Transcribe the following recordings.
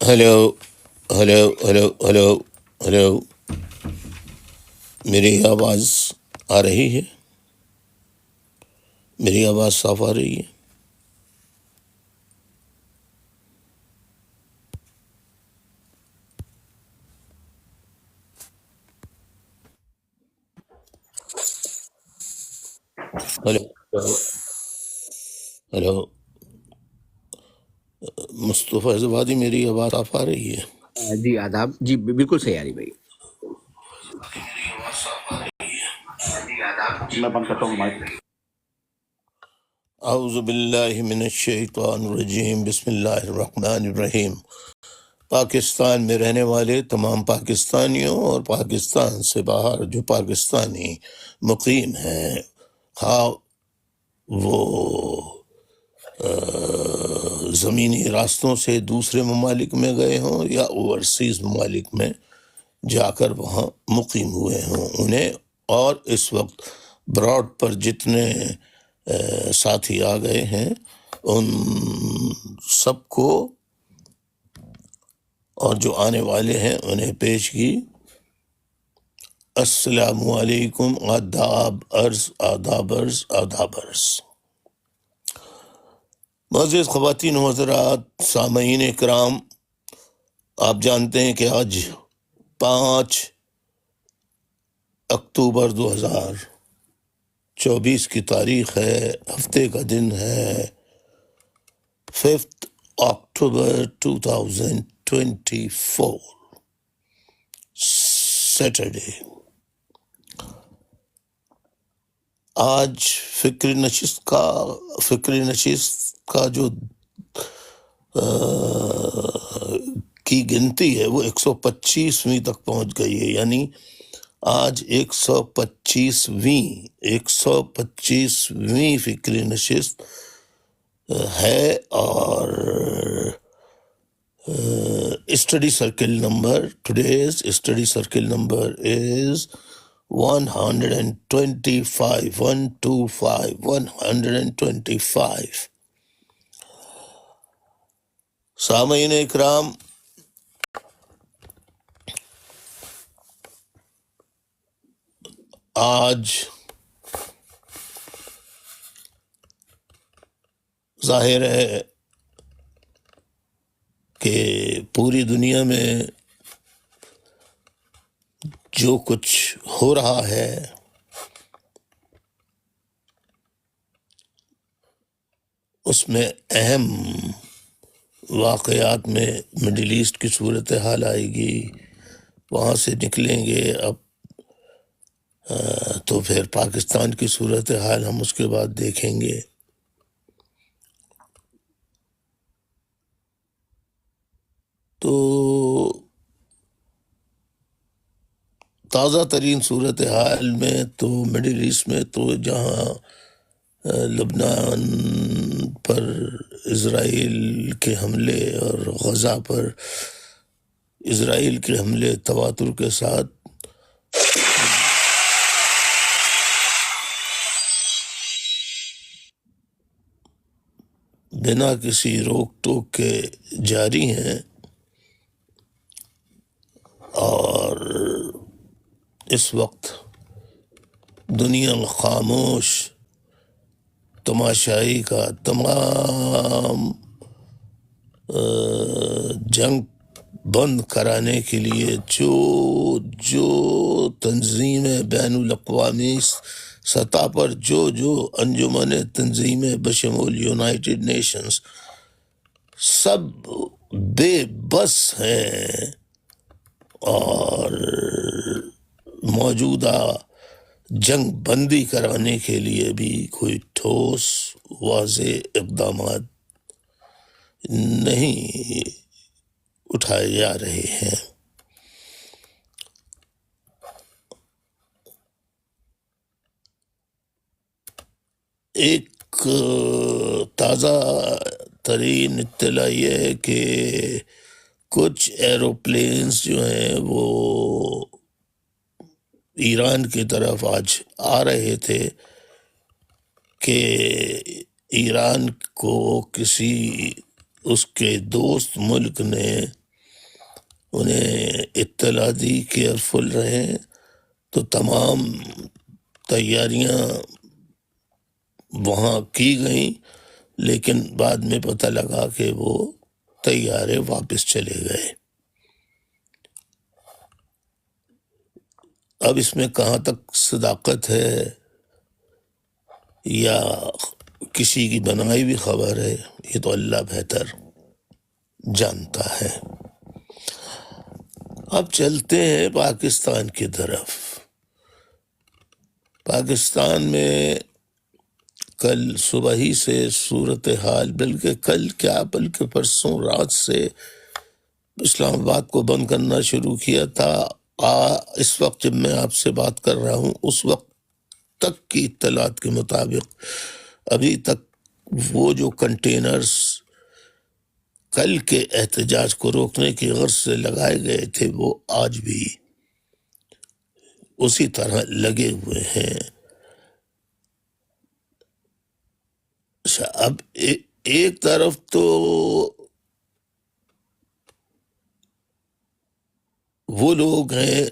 Hello hello hello hello hello, میری آواز آ رہی ہے؟ میری آواز صاف آ رہی ہے؟ ہلو ہلو ہلو، مصطفیٰ زبادی، میری آواز صاف آ رہی ہے؟ جی آداب جی، بالکل صحیح آ رہی بھائی. میں بند کرتا ہوں مائک. اعوذ باللہ من الشیطان الرجیم، بسم اللہ الرحمن الرحیم. پاکستان میں رہنے والے تمام پاکستانیوں اور پاکستان سے باہر جو پاکستانی مقیم ہیں، خواہ وہ زمینی راستوں سے دوسرے ممالک میں گئے ہوں یا اوورسیز ممالک میں جا کر وہاں مقیم ہوئے ہوں، انہیں اور اس وقت براڈ پر جتنے ساتھی آ گئے ہیں ان سب کو اور جو آنے والے ہیں انہیں پیش کی السلام علیکم، آداب عرض، آداب عرض، آداب عرض. معزز خواتین و حضرات، سامعین کرام، آپ جانتے ہیں کہ آج 5 اکتوبر 2024 کی تاریخ ہے، ہفتے کا دن ہے 5 اکتوبر 2024، سیٹرڈے. آج فکر نشست کا جو کی گنتی ہے وہ 125ویں تک پہنچ گئی ہے، یعنی آج 125ویں فکری نشست ہے. اور study circle number, today's study circle number is 125. سامعین اکرام، آج ظاہر ہے کہ پوری دنیا میں جو کچھ ہو رہا ہے اس میں اہم واقعات میں مڈل ایسٹ کی صورتحال آئے گی، وہاں سے نکلیں گے اب تو پھر پاکستان کی صورتحال ہم اس کے بعد دیکھیں گے. تو تازہ ترین صورتحال میں تو مڈل ایسٹ میں تو جہاں لبنان پر اسرائیل کے حملے اور غزہ پر اسرائیل کے حملے تواتر کے ساتھ بنا کسی روک ٹوک کے جاری ہیں، اور اس وقت دنیا خاموش تماشائی کا تمام جنگ بند کرانے کے لیے جو تنظیمیں بین الاقوامی سطح پر جو انجمن تنظیمیں بشمول یونائٹڈ نیشنز سب بے بس ہیں، اور موجودہ جنگ بندی کرانے کے لیے بھی کوئی ٹھوس واضح اقدامات نہیں اٹھائے جا رہے ہیں. ایک تازہ ترین اطلاع یہ ہے کہ کچھ ایروپلینز جو ہیں وہ ایران کی طرف آج آ رہے تھے کہ ایران کو کسی اس کے دوست ملک نے انہیں اطلاع دی کیئرفل رہیں، تو تمام تیاریاں وہاں کی گئیں، لیکن بعد میں پتہ لگا کہ وہ طیارے واپس چلے گئے۔ اب اس میں کہاں تک صداقت ہے یا کسی کی بنائی ہوئی خبر ہے، یہ تو اللہ بہتر جانتا ہے۔ اب چلتے ہیں پاکستان کی طرف۔ پاکستان میں کل صبح ہی سے صورتحال، بلکہ کل کیا بلکہ پرسوں رات سے اسلام آباد کو بند کرنا شروع کیا تھا۔ اس وقت جب میں آپ سے بات کر رہا ہوں، اس وقت تک کی اطلاعات کے مطابق ابھی تک وہ جو کنٹینرز کل کے احتجاج کو روکنے کی غرض سے لگائے گئے تھے، وہ آج بھی اسی طرح لگے ہوئے ہیں۔ اب ایک طرف تو وہ لوگ ہیں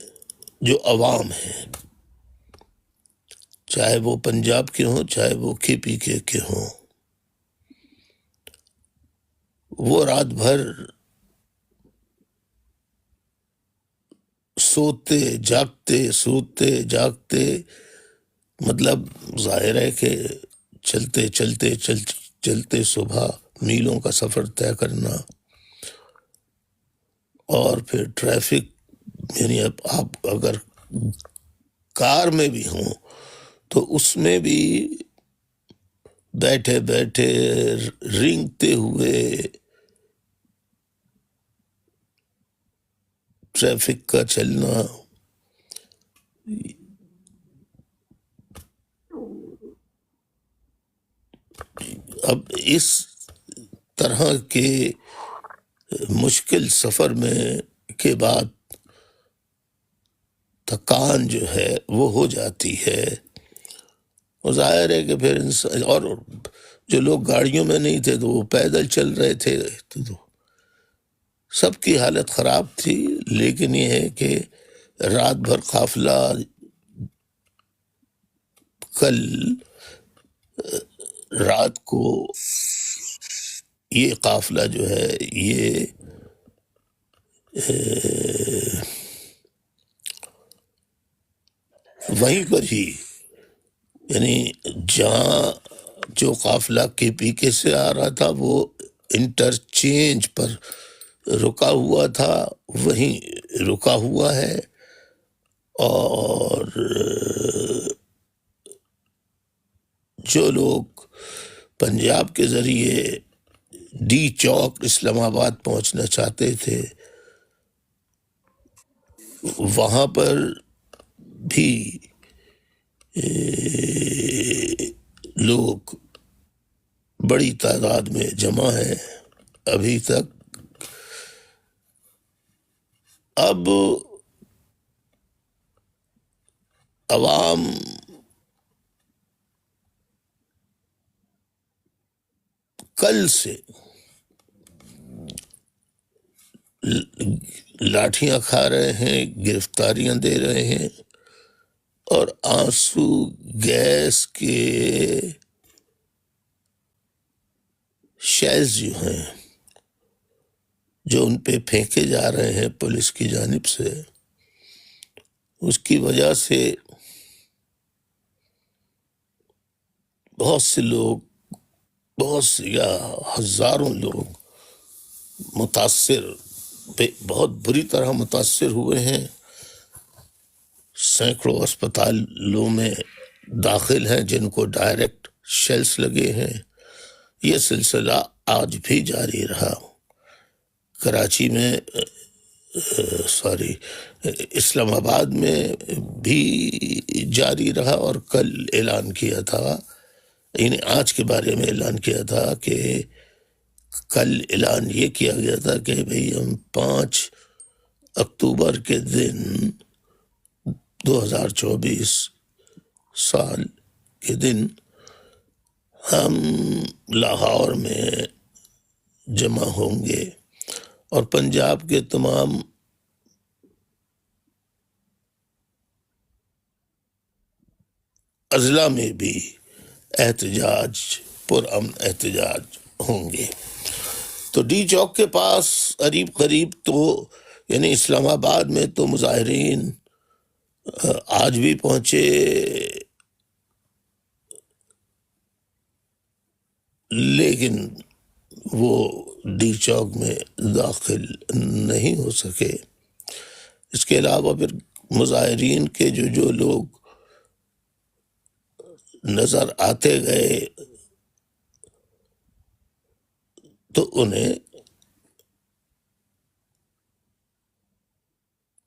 جو عوام ہیں، چاہے وہ پنجاب کے ہوں، چاہے وہ KPK کے ہوں، وہ رات بھر سوتے جاگتے، مطلب ظاہر ہے کہ چلتے صبح میلوں کا سفر طے کرنا، اور پھر ٹریفک، یعنی اب آپ اگر کار میں بھی ہوں تو اس میں بھی بیٹھے رینگتے ہوئے ٹریفک کا چلنا۔ اب اس طرح کے مشکل سفر میں کے بعد تھکان جو ہے وہ ہو جاتی ہے، اور ظاہر ہے کہ پھر اور جو لوگ گاڑیوں میں نہیں تھے تو وہ پیدل چل رہے تھے، تو سب کی حالت خراب تھی۔ لیکن یہ ہے کہ رات بھر قافلہ، کل رات کو یہ قافلہ جو ہے یہ وہیں پر ہی، یعنی جہاں جو قافلہ KPK سے آ رہا تھا وہ انٹرچینج پر رکا ہوا تھا، وہیں رکا ہوا ہے، اور جو لوگ پنجاب کے ذریعے ڈی چوک اسلام آباد پہنچنا چاہتے تھے، وہاں پر بھی لوگ بڑی تعداد میں جمع ہیں ابھی تک۔ اب عوام کل سے لاٹھیاں کھا رہے ہیں، گرفتاریاں دے رہے ہیں، اور آنسو گیس کے شیلز جو ہیں جو ان پہ پھینکے جا رہے ہیں پولیس کی جانب سے، اس کی وجہ سے بہت سے لوگ، یا ہزاروں لوگ بہت بری طرح متاثر ہوئے ہیں۔ سینکڑوں اسپتالوں میں داخل ہیں جن کو ڈائریکٹ شیلز لگے ہیں۔ یہ سلسلہ آج بھی جاری رہا۔ کراچی میں اسلام آباد میں بھی جاری رہا، اور کل اعلان کیا تھا، یعنی آج کے بارے میں اعلان کیا تھا کہ کل اعلان یہ کیا گیا تھا کہ بھئی ہم 5 اکتوبر کے دن 2024 سال کے دن ہم لاہور میں جمع ہوں گے اور پنجاب کے تمام اضلاع میں بھی احتجاج، پرامن احتجاج ہوں گے۔ تو ڈی چوک کے پاس قریب قریب تو یعنی اسلام آباد میں تو مظاہرین آج بھی پہنچے، لیکن وہ ڈی چوک میں داخل نہیں ہو سکے۔ اس کے علاوہ پھر مظاہرین کے جو لوگ نظر آتے گئے تو انہیں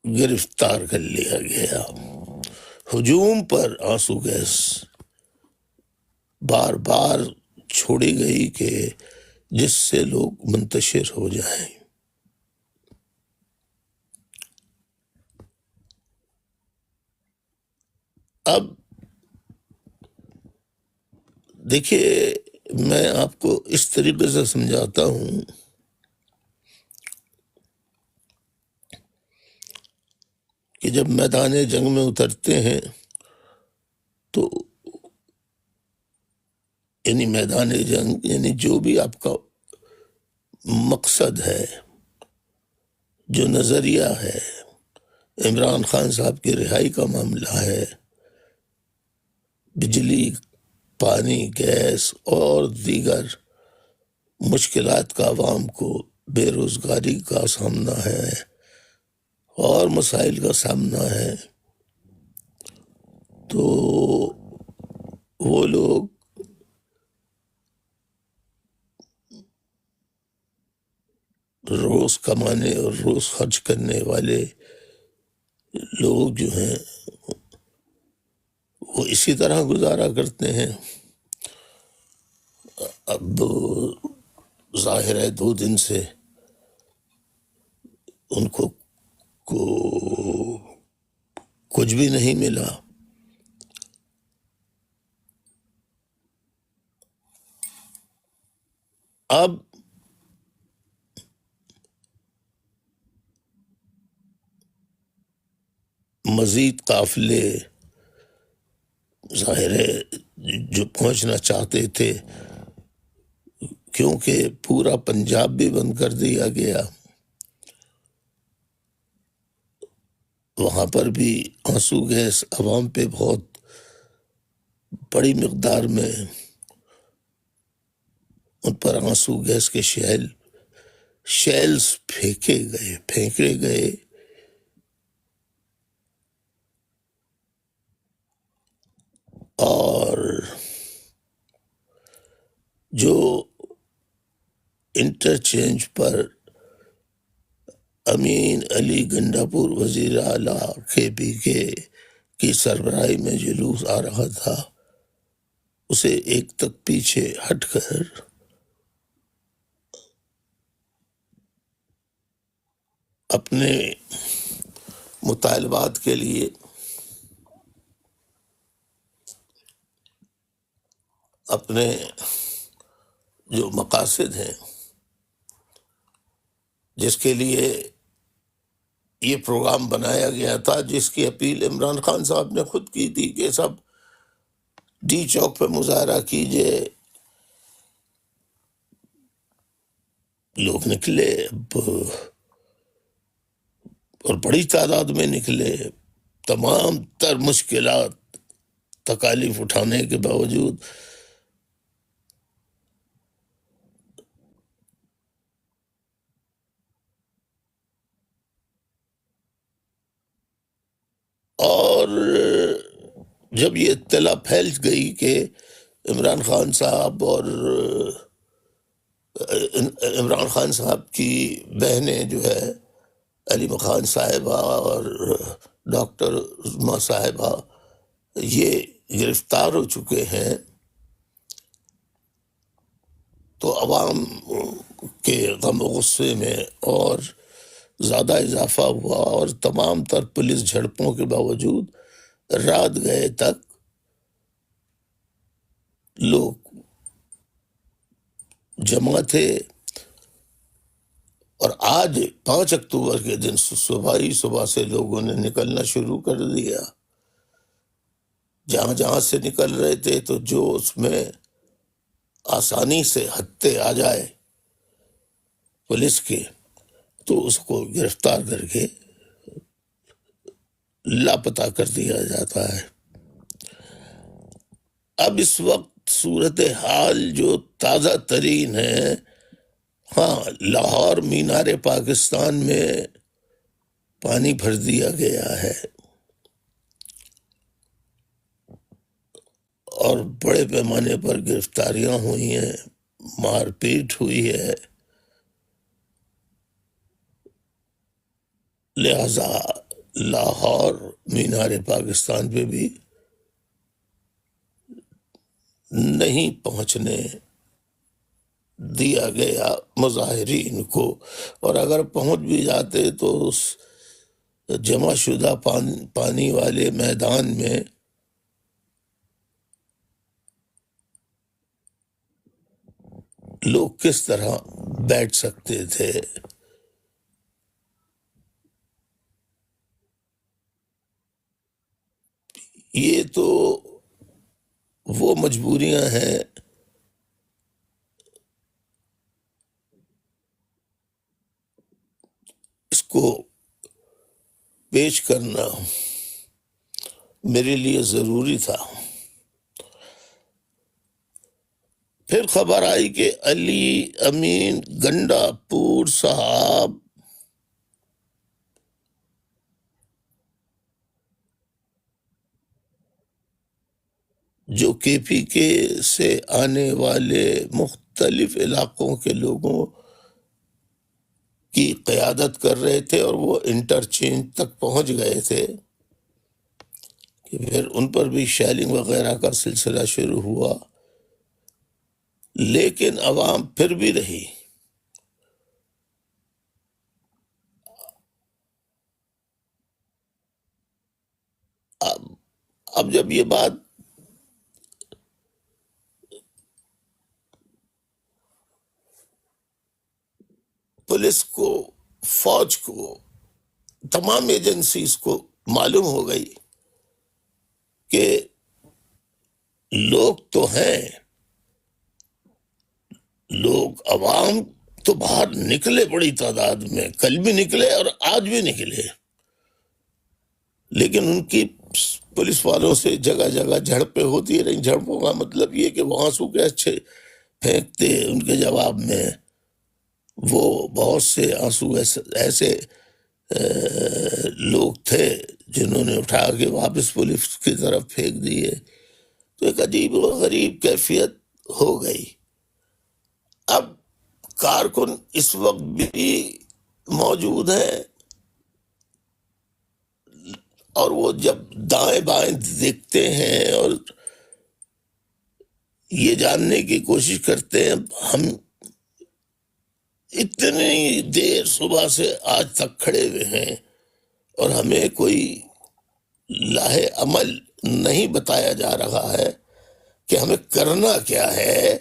گرفتار کر لیا گیا۔ ہجوم پر آنسو گیس بار بار چھوڑی گئی کہ جس سے لوگ منتشر ہو جائیں۔ اب دیکھیے، میں آپ کو اس طریقے سے سمجھاتا ہوں کہ جب میدان جنگ میں اترتے ہیں تو یعنی میدان جنگ یعنی جو بھی آپ کا مقصد ہے، جو نظریہ ہے، عمران خان صاحب کی رہائی کا معاملہ ہے، بجلی، پانی، گیس اور دیگر مشکلات کا عوام کو بے روزگاری کا سامنا ہے اور مسائل کا سامنا ہے، تو وہ لوگ روز کمانے اور روز خرچ کرنے والے لوگ جو ہیں وہ اسی طرح گزارا کرتے ہیں۔ اب ظاہر ہے 2 دن سے ان کو کچھ بھی نہیں ملا۔ اب مزید قافلے ظاہر ہے جو پہنچنا چاہتے تھے، کیونکہ پورا پنجاب بھی بند کر دیا گیا، وہاں پر بھی آنسو گیس عوام پہ بہت بڑی مقدار میں ان پر آنسو گیس کے شیلز پھینکے گئے اور جو انٹرچینج پر امین علی گنڈاپور وزیر اعلیٰ KPK کی سربراہی میں جلوس آ رہا تھا، اسے ایک تک پیچھے ہٹ کر اپنے مطالبات کے لیے اپنے جو مقاصد ہیں، جس کے لیے یہ پروگرام بنایا گیا تھا، جس کی اپیل عمران خان صاحب نے خود کی تھی کہ سب ڈی چوک پہ مظاہرہ کیجئے، لوگ نکلے اور بڑی تعداد میں نکلے، تمام تر مشکلات تکالیف اٹھانے کے باوجود۔ اور جب یہ اطلاع پھیل گئی کہ عمران خان صاحب اور عمران خان صاحب کی بہنیں جو ہے علیم خان صاحبہ اور ڈاکٹر عظمیٰ صاحبہ یہ گرفتار ہو چکے ہیں، تو عوام کے غم و غصے میں اور زیادہ اضافہ ہوا، اور تمام تر پولیس جھڑپوں کے باوجود رات گئے تک لوگ جمع تھے، اور آج 5 اکتوبر کے دن صبح سے لوگوں نے نکلنا شروع کر دیا. جہاں جہاں سے نکل رہے تھے تو جو اس میں آسانی سے ہتھے آ جائے پولیس کے، تو اس کو گرفتار کر کے لاپتہ کر دیا جاتا ہے. اب اس وقت صورتحال جو تازہ ترین ہے، ہاں، لاہور مینار پاکستان میں پانی بھر دیا گیا ہے اور بڑے پیمانے پر گرفتاریاں ہوئی ہیں، مار پیٹ ہوئی ہے. لہذا لاہور مینار پاکستان پہ بھی نہیں پہنچنے دیا گیا مظاہرین کو، اور اگر پہنچ بھی جاتے تو اس جمع شدہ پانی والے میدان میں لوگ کس طرح بیٹھ سکتے تھے. یہ تو وہ مجبوریاں ہیں اس کو پیش کرنا میرے لیے ضروری تھا. پھر خبر آئی کہ علی امین گنڈا پور صاحب جو کے پی کے سے آنے والے مختلف علاقوں کے لوگوں کی قیادت کر رہے تھے، اور وہ انٹرچینج تک پہنچ گئے تھے کہ پھر ان پر بھی شیلنگ وغیرہ کا سلسلہ شروع ہوا. لیکن عوام پھر بھی رہی. اب جب یہ بات پولیس کو، فوج کو، تمام ایجنسیز کو معلوم ہو گئی کہ لوگ تو ہیں، لوگ عوام تو باہر نکلے بڑی تعداد میں، کل بھی نکلے اور آج بھی نکلے، لیکن ان کی پولیس والوں سے جگہ جگہ جھڑپیں ہوتی رہیں. جھڑپوں کا مطلب یہ کہ وہ آنسو گیس پھینکتے، ان کے جواب میں وہ بہت سے آنسو ایسے لوگ تھے جنہوں نے اٹھا کے واپس پولیس کی طرف پھینک دیے. تو ایک عجیب و غریب کیفیت ہو گئی. اب کارکن اس وقت بھی موجود ہیں، اور وہ جب دائیں بائیں دیکھتے ہیں اور یہ جاننے کی کوشش کرتے ہیں ہم اتنی دیر صبح سے آج تک کھڑے ہوئے ہیں اور ہمیں کوئی لاہے عمل نہیں بتایا جا رہا ہے کہ ہمیں کرنا کیا ہے،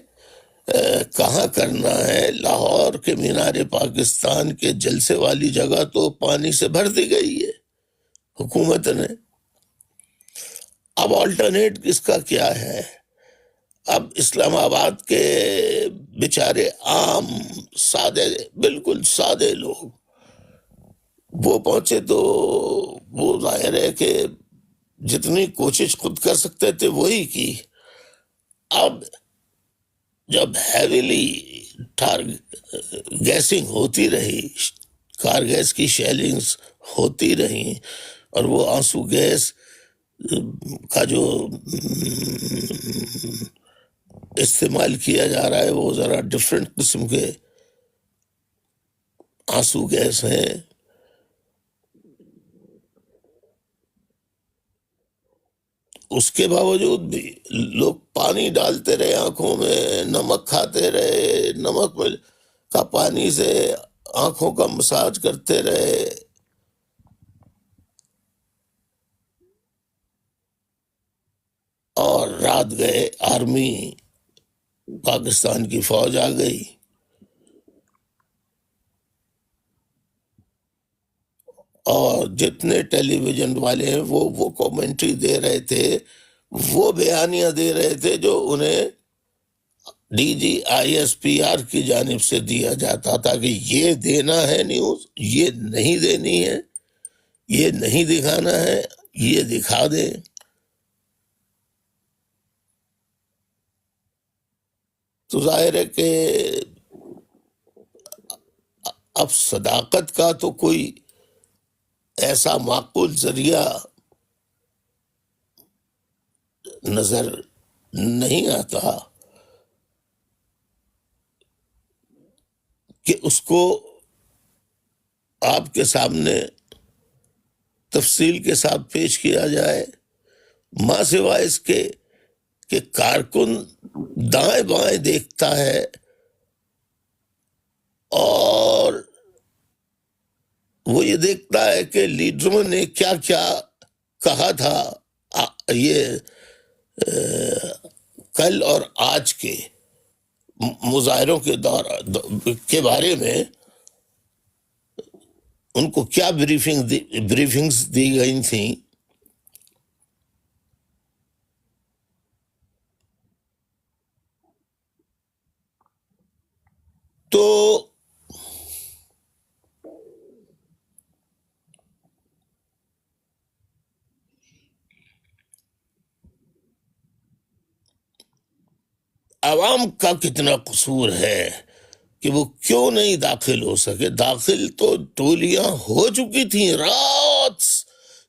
کہاں کرنا ہے. لاہور کے مینار پاکستان کے جلسے والی جگہ تو پانی سے بھر دی گئی ہے حکومت نے. اب آلٹرنیٹ اس کا کیا ہے؟ اب اسلام آباد کے بیچارے عام سادے، بالکل سادے لوگ وہ پہنچے تو وہ ظاہر ہے کہ جتنی کوشش خود کر سکتے تھے وہی کی. اب جب ہیویلی گیسنگ ہوتی رہی، کار گیس کی شیلنگز ہوتی رہیں، اور وہ آنسو گیس کا جو استعمال کیا جا رہا ہے وہ ذرا ڈفرینٹ قسم کے آنسو گیس ہیں. اس کے باوجود بھی لوگ پانی ڈالتے رہے آنکھوں میں، نمک کھاتے رہے، نمک کا پانی سے آنکھوں کا مساج کرتے رہے، اور رات گئے آرمی پاکستان کی فوج آ گئی. اور جتنے ٹیلی ویژن والے ہیں وہ کامنٹری دے رہے تھے، وہ بیانیاں دے رہے تھے جو انہیں D G I S P R کی جانب سے دیا جاتا تھا کہ یہ دینا ہے نیوز، یہ نہیں دینی ہے، یہ نہیں دکھانا ہے، یہ دکھا دیں۔ تو ظاہر ہے کہ اب صداقت کا تو کوئی ایسا معقول ذریعہ نظر نہیں آتا کہ اس کو آپ کے سامنے تفصیل کے ساتھ پیش کیا جائے، ماں سوائے اس کے کہ کارکن دائیں بائیں دیکھتا ہے اور وہ یہ دیکھتا ہے کہ لیڈروں نے کیا کیا کہا تھا یہ کل اور آج کے مظاہروں کے کے بارے میں ان کو کیا بریفنگز دی گئی تھیں۔ تو عوام کا کتنا قصور ہے کہ وہ کیوں نہیں داخل ہو سکے؟ داخل تو ٹولیاں ہو چکی تھیں، رات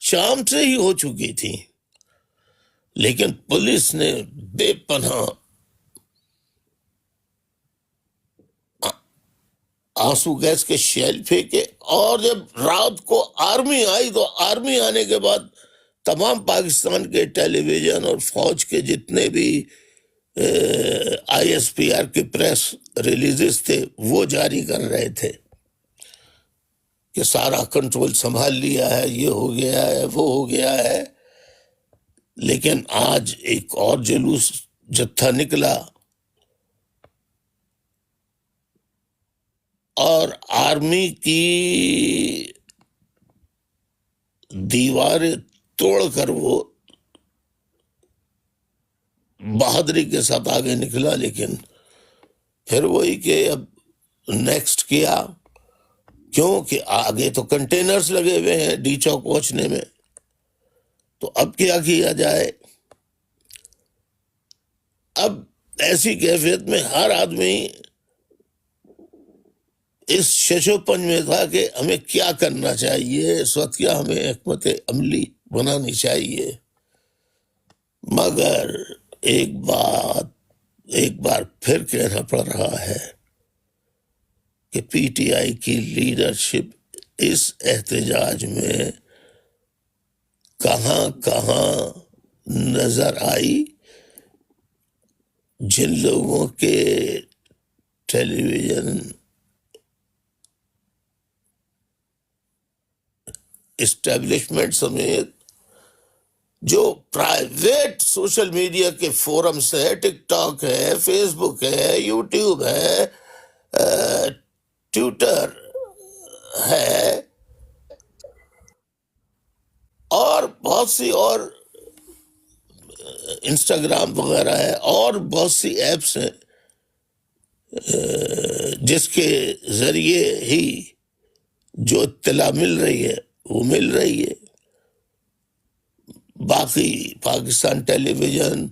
شام سے ہی ہو چکی تھیں، لیکن پولیس نے بے پناہ آنسو گیس کے شیل پھینکے، اور جب رات کو آرمی آئی تو آرمی آنے کے بعد تمام پاکستان کے ٹیلی ویژن اور فوج کے جتنے بھی آئی ایس پی آر کے پریس ریلیزز تھے وہ جاری کر رہے تھے کہ سارا کنٹرول سنبھال لیا ہے، یہ ہو گیا ہے، وہ ہو گیا ہے۔ لیکن آج ایک اور جلوس جتھا نکلا اور آرمی کی دیواریں توڑ کر وہ بہادری کے ساتھ آگے نکلا، لیکن پھر وہی کہ اب نیکسٹ کیا، کیوں کہ آگے تو کنٹینرز لگے ہوئے ہیں ڈی چوک پہنچنے میں، تو اب کیا کیا جائے؟ اب ایسی کیفیت میں ہر آدمی اس ششو پنج میں تھا کہ ہمیں کیا کرنا چاہیے، اس وقت کیا ہمیں حکمت عملی بنانی چاہیے۔ مگر ایک بار پھر کہنا پڑ رہا ہے کہ پی ٹی آئی کی لیڈرشپ اس احتجاج میں کہاں کہاں نظر آئی، جن لوگوں کے ٹیلی ویژن اسٹیبلشمنٹ سمیت جو پرائیویٹ سوشل میڈیا کے فورمز ہے، ٹک ٹاک ہے، فیس بک ہے، یوٹیوب ہے، ٹویٹر ہے، اور بہت سی اور انسٹاگرام وغیرہ ہے، اور بہت سی ایپس ہیں جس کے ذریعے ہی جو اطلاع مل رہی ہے وہ مل رہی ہے۔ باقی پاکستان ٹیلی ویژن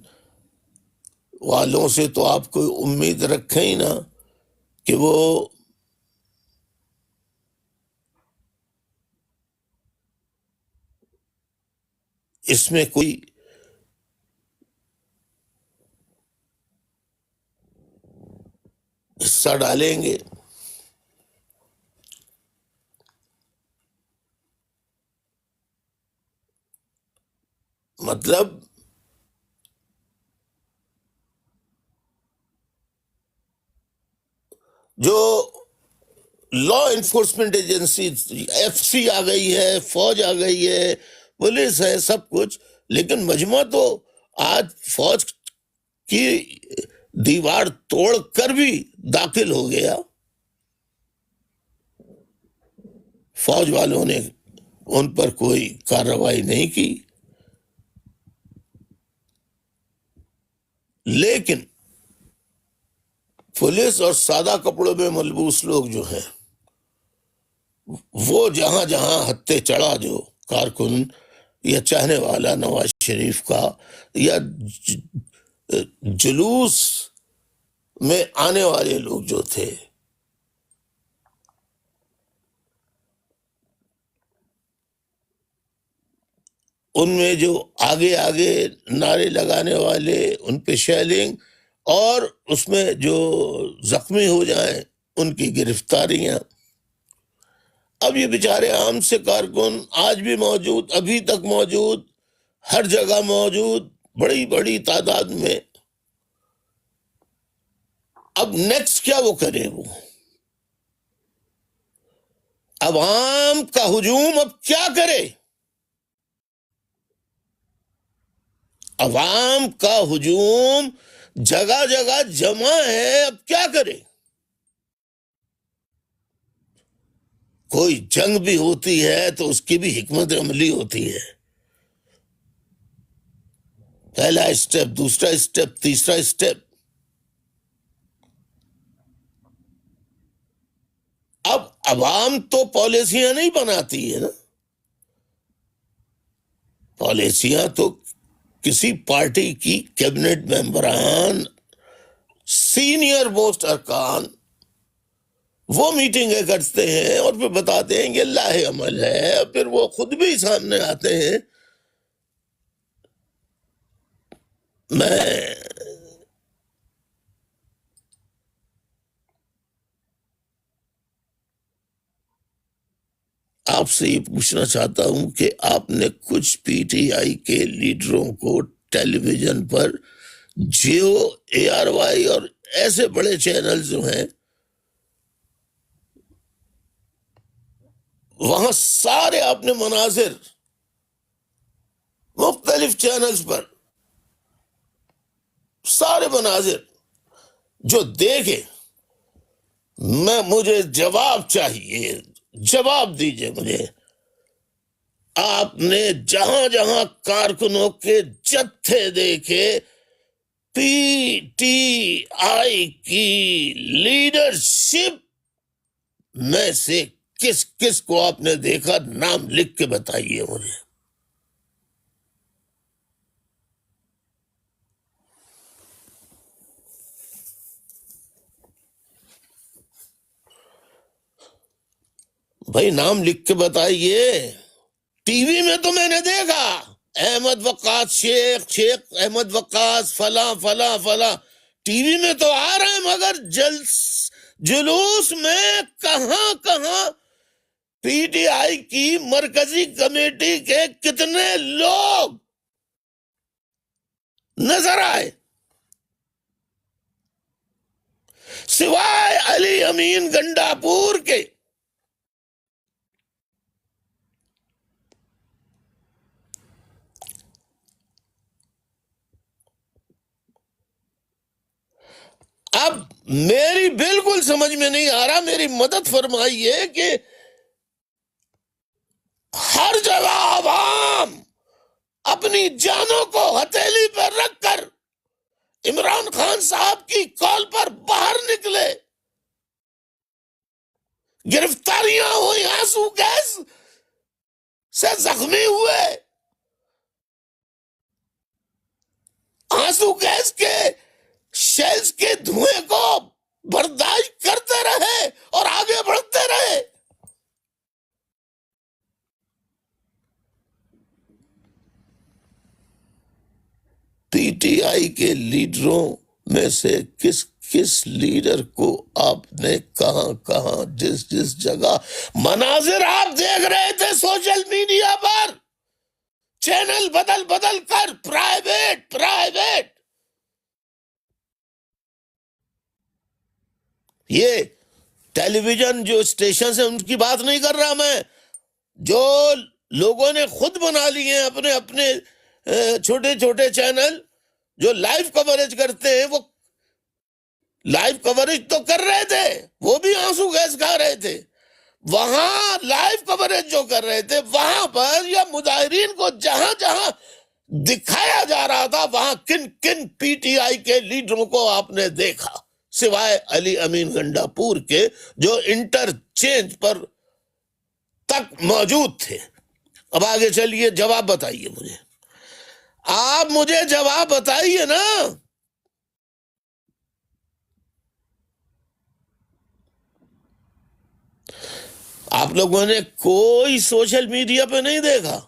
والوں سے تو آپ کوئی امید رکھیں ہی نہ کہ وہ اس میں کوئی حصہ ڈالیں گے۔ مطلب جو law enforcement agency, F C آ گئی ہے، فوج آ گئی ہے، پولیس ہے، سب کچھ، لیکن مجمع تو آج فوج کی دیوار توڑ کر بھی داخل ہو گیا۔ فوج والوں نے ان پر کوئی کارروائی نہیں کی. لیکن پولیس اور سادہ کپڑوں میں ملبوس لوگ جو ہیں وہ جہاں جہاں ہتھے چڑھا جو کارکن یا چاہنے والا نواز شریف کا یا جلوس میں آنے والے لوگ جو تھے، ان میں جو آگے آگے نعرے لگانے والے، ان پہ شیلنگ، اور اس میں جو زخمی ہو جائیں ان کی گرفتاریاں. اب یہ بیچارے عام سے کارکن آج بھی موجود، ابھی تک موجود، ہر جگہ موجود، بڑی بڑی تعداد میں. اب نیکسٹ کیا وہ کرے؟ وہ عوام کا ہجوم اب کیا کرے؟ عوام کا ہجوم جگہ جگہ جمع ہے، اب کیا کرے؟ کوئی جنگ بھی ہوتی ہے تو اس کی بھی حکمت عملی ہوتی ہے. پہلا اسٹیپ، دوسرا اسٹیپ، تیسرا اسٹیپ. اب عوام تو پالیسیاں نہیں بناتی ہے نا، پالیسیاں تو کسی پارٹی کی کیبنٹ ممبران، سینئر موسٹ ارکان، وہ میٹنگیں کرتے ہیں اور پھر بتاتے ہیں کہ اللہ عمل ہے، اور پھر وہ خود بھی سامنے آتے ہیں. میں آپ سے یہ پوچھنا چاہتا ہوں کہ آپ نے کچھ پی ٹی آئی کے لیڈروں کو ٹیلی ویژن پر، جیو، ARY اور ایسے بڑے چینل جو ہیں وہاں سارے آپ نے مناظر مختلف چینلز پر سارے مناظر جو دیکھے، مجھے جواب چاہیے، جواب دیجئے مجھے. آپ نے جہاں جہاں کارکنوں کے جتھے دیکھے، پی ٹی آئی کی لیڈرشپ میں سے کس کس کو آپ نے دیکھا؟ نام لکھ کے بتائیے مجھے. بھائی نام لکھ کے بتائیے. ٹی وی میں تو میں نے دیکھا احمد وقاص شیخ احمد وقاص فلاں فلاں فلاں، ٹی وی میں تو آ رہے ہیں، مگر جلوس میں کہاں کہاں پی ٹی آئی کی مرکزی کمیٹی کے کتنے لوگ نظر آئے سوائے علی امین گنڈاپور کے؟ اب میری بالکل سمجھ میں نہیں آ رہا، میری مدد فرمائیے کہ ہر جگہ عوام اپنی جانوں کو ہتھیلی پر رکھ کر عمران خان صاحب کی کال پر باہر نکلے، گرفتاریاں ہوئی، آنسو گیس سے زخمی ہوئے، آنسو گیس کے شیلز کے دھوئیں کو برداشت کرتے رہے اور آگے بڑھتے رہے. پی ٹی آئی کے لیڈروں میں سے کس کس لیڈر کو آپ نے کہاں کہاں جس جس جگہ مناظر آپ دیکھ رہے تھے سوشل میڈیا پر، چینل بدل بدل کر، پرائیویٹ یہ ٹیلی ویژن جو اسٹیشن ہیں ان کی بات نہیں کر رہا میں، جو لوگوں نے خود بنا لیے ہیں اپنے اپنے چھوٹے چھوٹے چینل جو لائیو کوریج کرتے ہیں، وہ لائیو کوریج تو کر رہے تھے، وہ بھی آنسو گیس کھا رہے تھے، وہاں لائیو کوریج جو کر رہے تھے وہاں پر یا مظاہرین کو جہاں جہاں دکھایا جا رہا تھا وہاں کن کن پی ٹی آئی کے لیڈروں کو آپ نے دیکھا سوائے علی امین گنڈا پور کے جو انٹرچینج پر تک موجود تھے؟ اب آگے چلیے، جواب بتائیے مجھے، آپ مجھے جواب بتائیے نا۔ آپ لوگوں نے کوئی سوشل میڈیا پہ نہیں دیکھا؟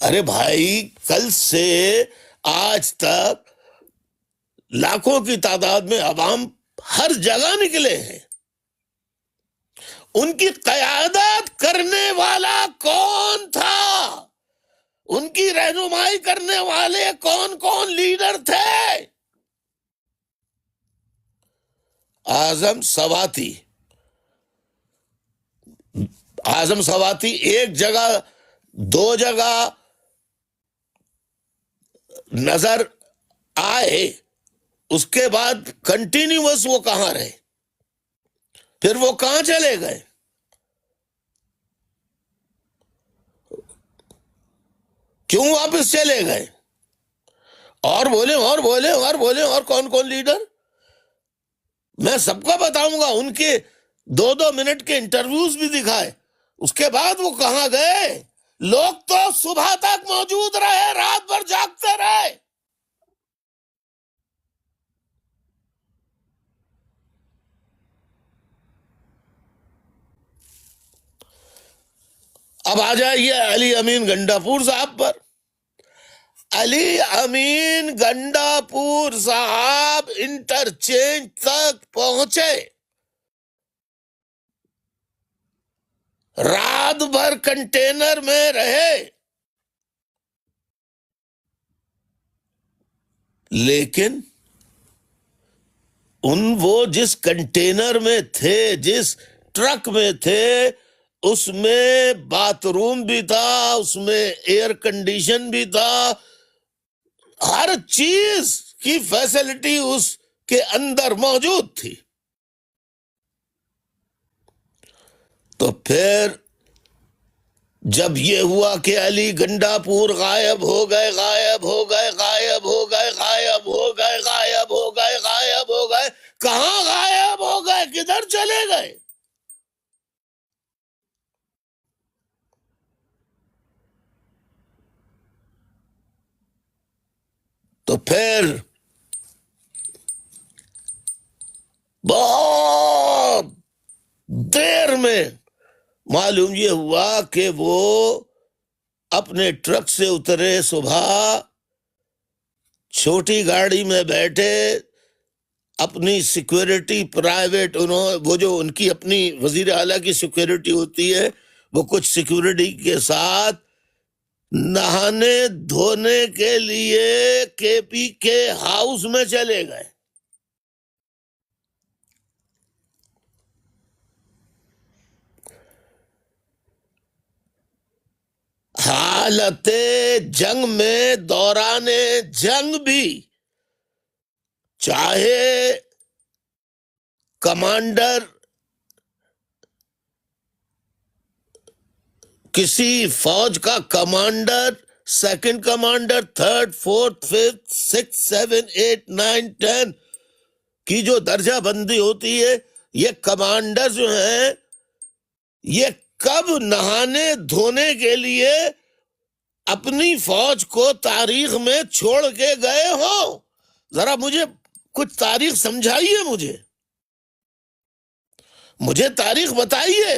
ارے بھائی، کل سے آج تک لاکھوں کی تعداد میں عوام ہر جگہ نکلے ہیں۔ ان کی قیادت کرنے والا کون تھا؟ ان کی رہنمائی کرنے والے کون کون لیڈر تھے؟ اعظم سواتی ایک جگہ دو جگہ نظر آئے، اس کے بعد کنٹینیوس وہ کہاں رہے؟ پھر وہ کہاں چلے گئے؟ کیوں واپس چلے گئے؟ اور بولیں اور کون کون لیڈر؟ میں سب کو بتاؤں گا، ان کے 2 منٹ کے انٹرویوز بھی دکھائے۔ اس کے بعد وہ کہاں گئے؟ لوگ تو صبح تک موجود رہے، رات بھر جاگتے رہے۔ اب آ جائیے علی امین گنڈا پور صاحب پر۔ علی امین گنڈا پور صاحب انٹرچینج تک پہنچے، رات بھر کنٹینر میں رہے، لیکن وہ جس کنٹینر میں تھے، جس ٹرک میں تھے، اس میں باتھ روم بھی تھا، اس میں ایئر کنڈیشن بھی تھا، ہر چیز کی فیسلٹی اس کے اندر موجود تھی۔ تو پھر جب یہ ہوا کہ علی گنڈا پور غائب ہو گئے، کہاں غائب ہو گئے؟ کدھر چلے گئے؟ تو پھر بہت دیر میں معلوم یہ ہوا کہ وہ اپنے ٹرک سے اترے، صبح چھوٹی گاڑی میں بیٹھے، اپنی سیکورٹی پرائیویٹ، وہ جو ان کی اپنی وزیر اعلیٰ کی سیکورٹی ہوتی ہے، وہ کچھ سیکورٹی کے ساتھ نہانے دھونے کے لیے کے پی کے ہاؤس میں چلے گئے۔ حالت جنگ میں، دوران جنگ بھی، چاہے کمانڈر کسی فوج کا commander, second commander, 3rd 4th 5th 6th 7th 8th 9th 10th کی جو درجہ بندی ہوتی ہے، یہ کمانڈر جو ہیں یہ کب نہانے دھونے کے لیے اپنی فوج کو تاریخ میں چھوڑ کے گئے ہوں؟ ذرا مجھے کچھ تاریخ سمجھائیے، مجھے تاریخ بتائیے۔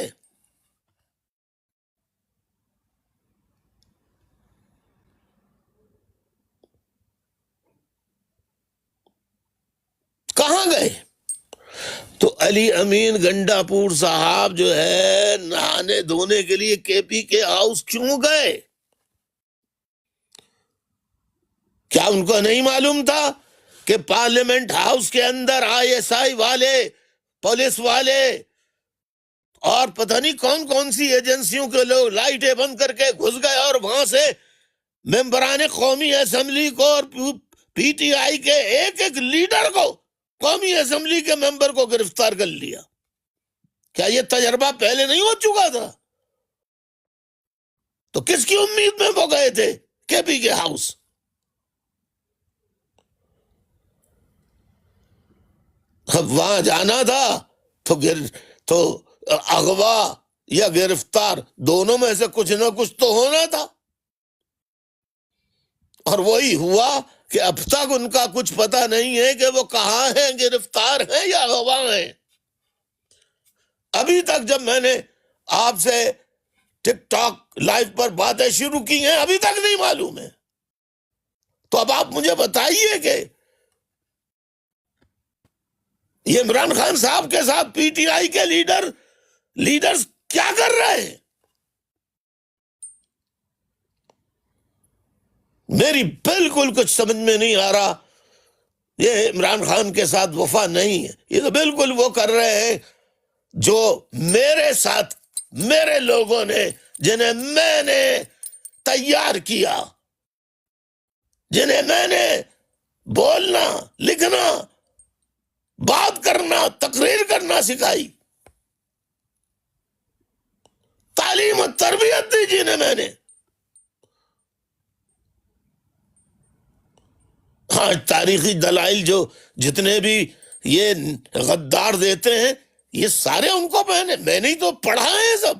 کہاں گئے؟ تو علی امین گنڈا پور صاحب جو ہے نہانے دھونے کے لیے کے پی کے ہاؤس کیوں گئے؟ کیا ان کو نہیں معلوم تھا کہ پارلیمنٹ ہاؤس کے اندر ISI والے، پولیس والے اور پتہ نہیں کون کون سی ایجنسیوں کے لوگ لائٹیں بند کر کے گھس گئے اور وہاں سے ممبران قومی اسمبلی کو اور پی ٹی آئی کے ایک ایک لیڈر کو قومی اسمبلی کے ممبر کو گرفتار کر لیا. کیا یہ تجربہ پہلے نہیں ہو چکا تھا؟ تو کس کی امید میں وہ گئے تھے کے پی کے ہاؤس؟ وہاں جانا تھا تو اغوا یا گرفتار دونوں میں سے کچھ نہ کچھ تو ہونا تھا. اور وہی ہوا کہ اب تک ان کا کچھ پتہ نہیں ہے کہ وہ کہاں ہیں، گرفتار ہیں یا اغوا ہیں. ابھی تک جب میں نے آپ سے ٹک ٹاک لائیو پر باتیں شروع کی ہیں ابھی تک نہیں معلوم ہے. تو اب آپ مجھے بتائیے کہ یہ عمران خان صاحب کے ساتھ پی ٹی آئی کے لیڈرز کیا کر رہے ہیں؟ میری بالکل کچھ سمجھ میں نہیں آ رہا. یہ عمران خان کے ساتھ وفا نہیں ہے، یہ تو بالکل وہ کر رہے ہیں جو میرے ساتھ میرے لوگوں نے، جنہیں میں نے تیار کیا، جنہیں میں نے بولنا، لکھنا، بات کرنا، تقریر کرنا سکھائی، تعلیم و تربیت دی جنہیں میں نے. ہاں، تاریخی دلائل جو جتنے بھی یہ غدار دیتے ہیں یہ سارے ان کو میں نے ہی تو پڑھا ہے سب.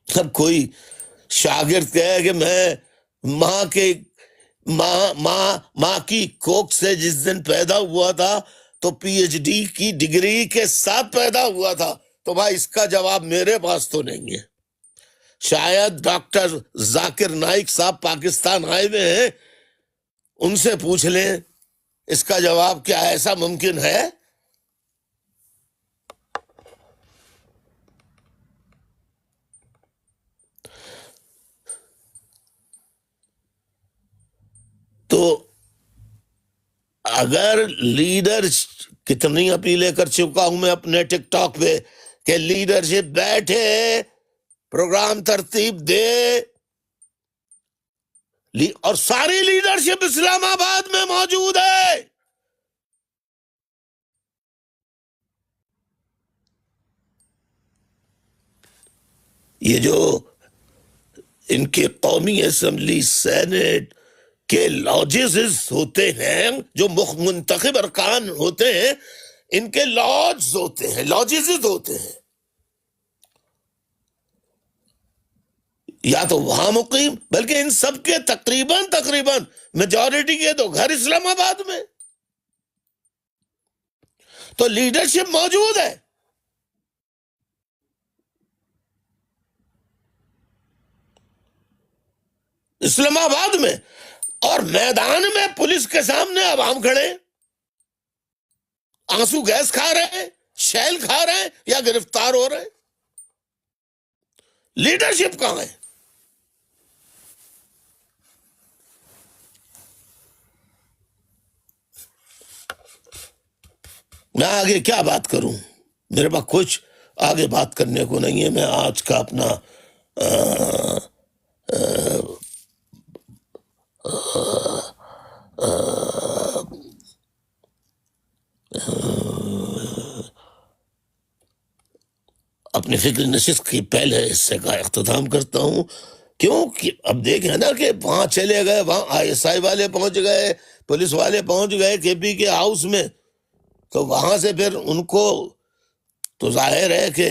سب کوئی شاگرد کہے کہ میں ماں کی کوکھ سے جس دن پیدا ہوا تھا تو پی ایچ ڈی کی ڈگری کے ساتھ پیدا ہوا تھا، تو بھائی اس کا جواب میرے پاس تو نہیں ہے. شاید ڈاکٹر ذاکر نائک صاحب پاکستان آئے ہوئے ہیں، ان سے پوچھ لیں اس کا جواب. کیا ایسا ممکن ہے؟ تو اگر لیڈر، کتنی اپیلیں کر چکا ہوں میں اپنے ٹک ٹاک پہ کہ لیڈرشپ بیٹھے، پروگرام ترتیب دے، اور ساری لیڈرشپ اسلام آباد میں موجود ہے. یہ جو ان کے قومی اسمبلی سینٹ کے لاجز ہوتے ہیں، جو منتخب ارکان ہوتے ہیں، ان کے لاجز ہوتے ہیں، لاجز ہوتے ہیں، یا تو وہاں مقیم، بلکہ ان سب کے تقریباً میجورٹی کے تو گھر اسلام آباد میں. تو لیڈرشپ موجود ہے. اسلام آباد میں، اور میدان میں پولیس کے سامنے عوام کھڑے، آنسو گیس کھا رہے ہیں، شیل کھا رہے ہیں، یا گرفتار ہو رہے ہیں. لیڈرشپ کہاں ہے؟ میں آگے کیا بات کروں؟ میرے پاس کچھ آگے بات کرنے کو نہیں ہے. میں آج کا اپنا اپنی فکر نشست کی پہلے حصے کا اختتام کرتا ہوں. کیوں؟ اب دیکھیں نا کہ وہاں چلے گئے، وہاں آئی ایس آئی والے پہنچ گئے، پولیس والے پہنچ گئے کے پی کے ہاؤس میں، تو وہاں سے پھر ان کو تو ظاہر ہے کہ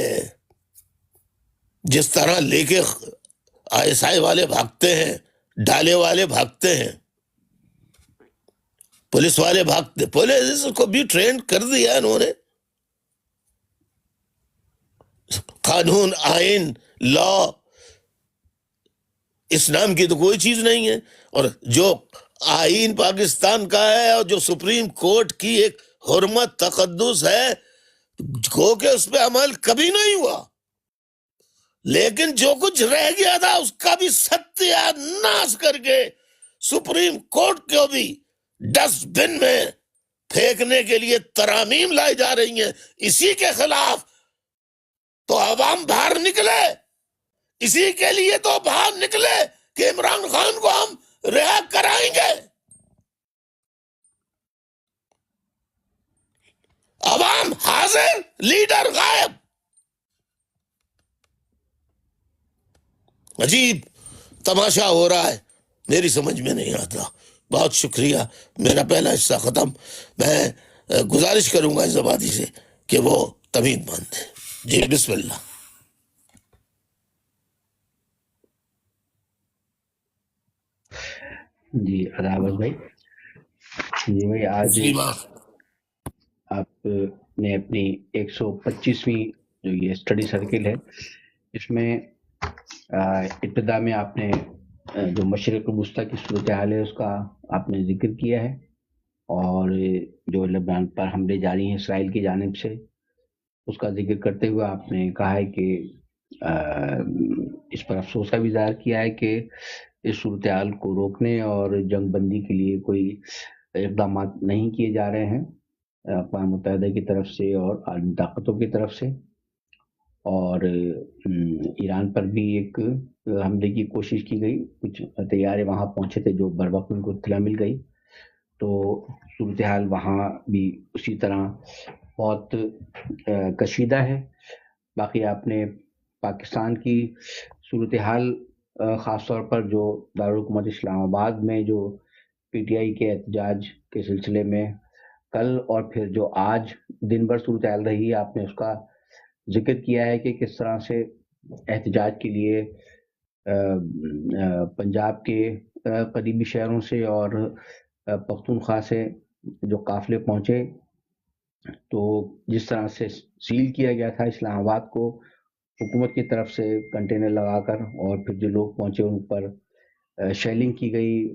جس طرح لے کے آئی ایس آئی والے بھاگتے ہیں، ڈالے والے بھاگتے ہیں، پولیس والے بھاگتے، پولیس کو بھی ٹرین کر دیا انہوں نے. قانون، آئین، لا، اسلام کی تو کوئی چیز نہیں ہے. اور جو آئین پاکستان کا ہے اور جو سپریم کورٹ کی ایک حرمت، تقدس ہے، کو کہ اس پہ عمل کبھی نہیں ہوا. لیکن جو کچھ رہ گیا تھا اس کا بھی ستیہ ناش کر کے سپریم کورٹ کو بھی ڈسٹ بن میں پھینکنے کے لیے ترامیم لائی جا رہی ہیں. اسی کے خلاف تو عوام باہر نکلے، اسی کے لیے تو باہر نکلے کہ عمران خان کو ہم رہا کرائیں گے. حاضر، لیڈر غائب. عجیب تماشا ہو رہا ہے، میری سمجھ میں نہیں آتا. بہت شکریہ. میرا پہلا حصہ ختم. میں گزارش کروں گا اس آبادی سے کہ وہ تمیز باندھ دیں. جی بسم اللہ. جی اداوت بھائی. جی بھائی، آج جی ماں. آپ نے اپنی 125ویں جو یہ اسٹڈی سرکل ہے، اس میں ابتدا میں آپ نے جو مشرق وسطیٰ کی صورتحال ہے اس کا آپ نے ذکر کیا ہے، اور جو لبنان پر حملے جاری ہیں اسرائیل کی جانب سے، اس کا ذکر کرتے ہوئے آپ نے کہا ہے کہ اس پر افسوس کا بھی ظاہر کیا ہے کہ اس صورتحال کو روکنے اور جنگ بندی کے لیے کوئی اقدامات نہیں کیے جا رہے ہیں اقوام متحدہ کی طرف سے اور عالمی طاقتوں کی طرف سے، اور ایران پر بھی ایک حملے کی کوشش کی گئی. کچھ طیارے وہاں پہنچے تھے جو بر وقت ان کو اطلاع مل گئی، تو صورتحال وہاں بھی اسی طرح بہت کشیدہ ہے. باقی آپ نے پاکستان کی صورتحال، خاص طور پر جو دارالحکومت اسلام آباد میں جو پی ٹی آئی کے احتجاج کے سلسلے میں کل اور پھر جو آج دن بھر صورتحال رہی، آپ نے اس کا ذکر کیا ہے کہ کس طرح سے احتجاج کے لیے پنجاب کے قریبی شہروں سے اور پختونخوا سے جو قافلے پہنچے، تو جس طرح سے سیل کیا گیا تھا اسلام آباد کو حکومت کی طرف سے کنٹینر لگا کر، اور پھر جو لوگ پہنچے ان پر شیلنگ کی گئی،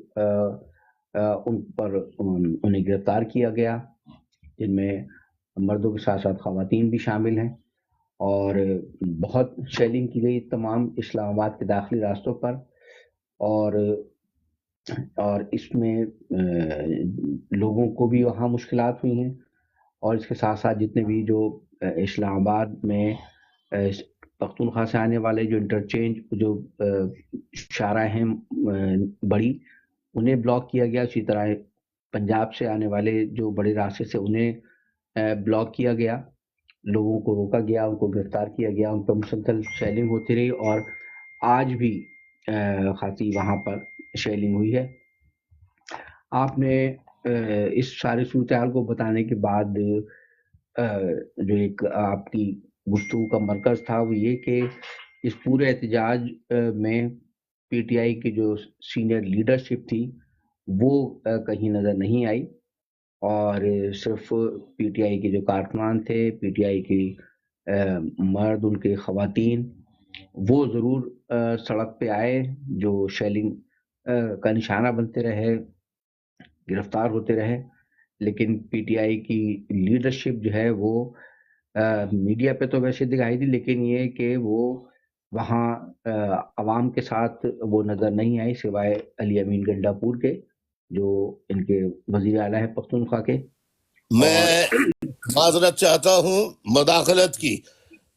ان پر انہیں گرفتار کیا گیا، جن میں مردوں کے ساتھ ساتھ خواتین بھی شامل ہیں، اور بہت شیلنگ کی گئی تمام اسلام آباد کے داخلی راستوں پر. اور اس میں لوگوں کو بھی وہاں مشکلات ہوئی ہیں، اور اس کے ساتھ ساتھ جتنے بھی جو اسلام آباد میں پختونخوا سے آنے والے جو انٹرچینج جو شاہراہ ہیں بڑی، انہیں بلاک کیا گیا. اسی طرح پنجاب سے آنے والے جو بڑے راستے سے انہیں بلاک کیا گیا، لوگوں کو روکا گیا، ان کو گرفتار کیا گیا، ان پر مسلسل شیلنگ ہوتی رہی، اور آج بھی خاصی وہاں پر شیلنگ ہوئی ہے. آپ نے اس ساری صورتحال کو بتانے کے بعد جو ایک آپ کی گفتگو کا مرکز تھا وہ یہ کہ اس پورے احتجاج میں پی ٹی آئی کی جو سینئر لیڈرشپ تھی وہ کہیں نظر نہیں آئی، اور صرف پی ٹی آئی کے جو کارکنان تھے، پی ٹی آئی کی مرد، ان کے خواتین، وہ ضرور سڑک پہ آئے، جو شیلنگ کا نشانہ بنتے رہے، گرفتار ہوتے رہے، لیکن پی ٹی آئی کی لیڈرشپ جو ہے وہ میڈیا پہ تو ویسے دکھائی دی، لیکن یہ کہ وہ وہاں عوام کے ساتھ وہ نظر نہیں آئی، سوائے علی امین گنڈا پور کے جو ان کے وزیر اعلیٰ ہیں پختونخوا کے. میں معذرت چاہتا ہوں مداخلت کی.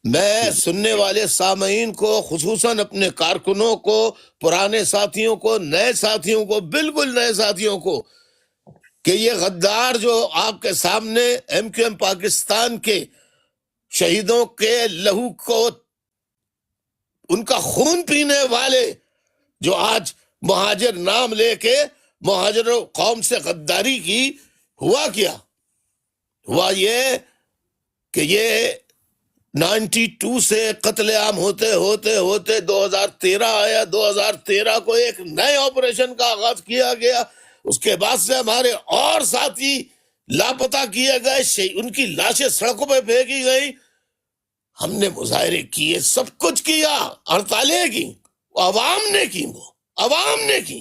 میں سننے والے سامعین کو، خصوصاً اپنے کارکنوں کو، پرانے ساتھیوں کو، نئے ساتھیوں کو، بالکل نئے ساتھیوں کو، کہ یہ غدار جو آپ کے سامنے ایم کیو ایم پاکستان کے شہیدوں کے لہو کو، ان کا خون پینے والے جو آج مہاجر نام لے کے مہاجر قوم سے غداری کی، ہوا کیا؟ ہوا یہ کہ یہ 92 سے قتل عام ہوتے ہوتے ہوتے 2013 آیا. 2013 کو ایک نئے آپریشن کا آغاز کیا گیا. اس کے بعد سے ہمارے اور ساتھی لاپتہ کیے گئے، ان کی لاشیں سڑکوں پہ پھینکی گئی. ہم نے مظاہرے کیے، سب کچھ کیا، ہڑتالیں کی، عوام نے کی، وہ عوام نے کی.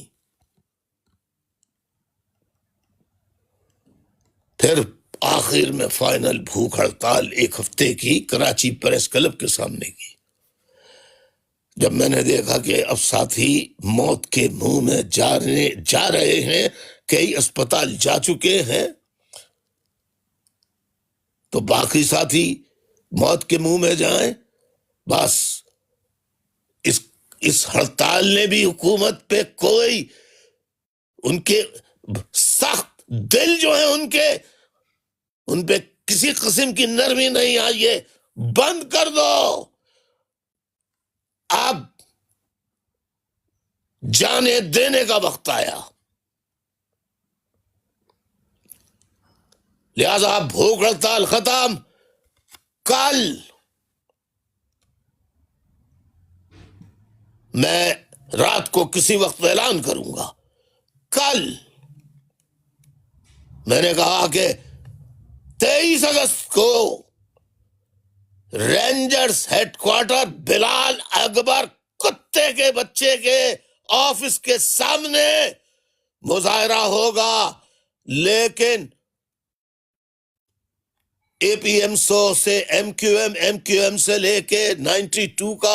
پھر آخر میں فائنل بھوک ہڑتال 1 ہفتے کی کراچی پریس کلب کے سامنے کی. جب میں نے دیکھا کہ اب ساتھی موت کے منہ میں جا رہے ہیں، کئی اسپتال جا چکے ہیں، تو باقی ساتھی موت کے منہ میں جائیں. بس اس ہڑتال نے بھی حکومت پہ کوئی، ان کے سخت دل جو ہیں ان پہ کسی قسم کی نرمی نہیں آئی ہے، بند کر دو۔ اب جانے دینے کا وقت آیا، لہذا بھوک ہڑتال ختم۔ کل میں رات کو کسی وقت اعلان کروں گا۔ کل میں نے کہا کہ 23 اگست کو رینجرز ہیڈ کوارٹر بلال اکبر کتے کے بچے کے آفس کے سامنے مظاہرہ ہوگا، لیکن اے پی ایم 100 سے ایم کیو ایم سے لے کے 92 کا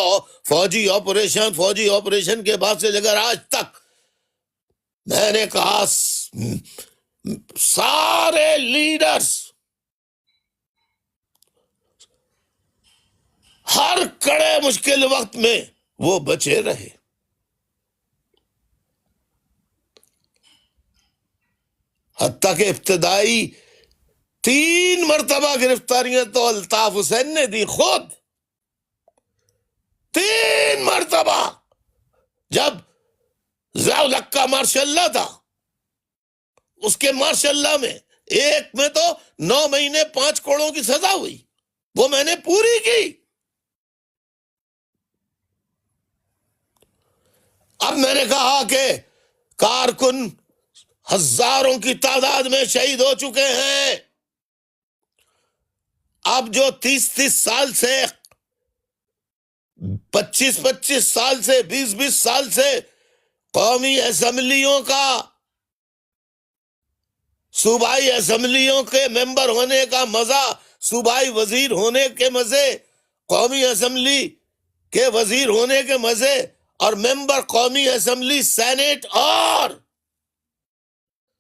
فوجی آپریشن کے بعد سے لے کر آج تک میں نے کہا سارے لیڈرز ہر کڑے مشکل وقت میں وہ بچے رہے۔ حتیٰ کہ ابتدائی 3 مرتبہ گرفتاریاں تو الطاف حسین نے دی، خود 3 مرتبہ۔ جب ضیاء الحق کا ماشاء اللہ تھا، اس کے ماشاء اللہ میں ایک میں تو 9 مہینے 5 کوڑوں کی سزا ہوئی، وہ میں نے پوری کی۔ اب میں نے کہا کہ کارکن ہزاروں کی تعداد میں شہید ہو چکے ہیں۔ اب جو 30 سال سے 25 سال سے 20 سال سے قومی اسمبلیوں کا، صوبائی اسمبلیوں کے ممبر ہونے کا مزہ، صوبائی وزیر ہونے کے مزے، قومی اسمبلی کے وزیر ہونے کے مزے، اور ممبر قومی اسمبلی، سینٹ اور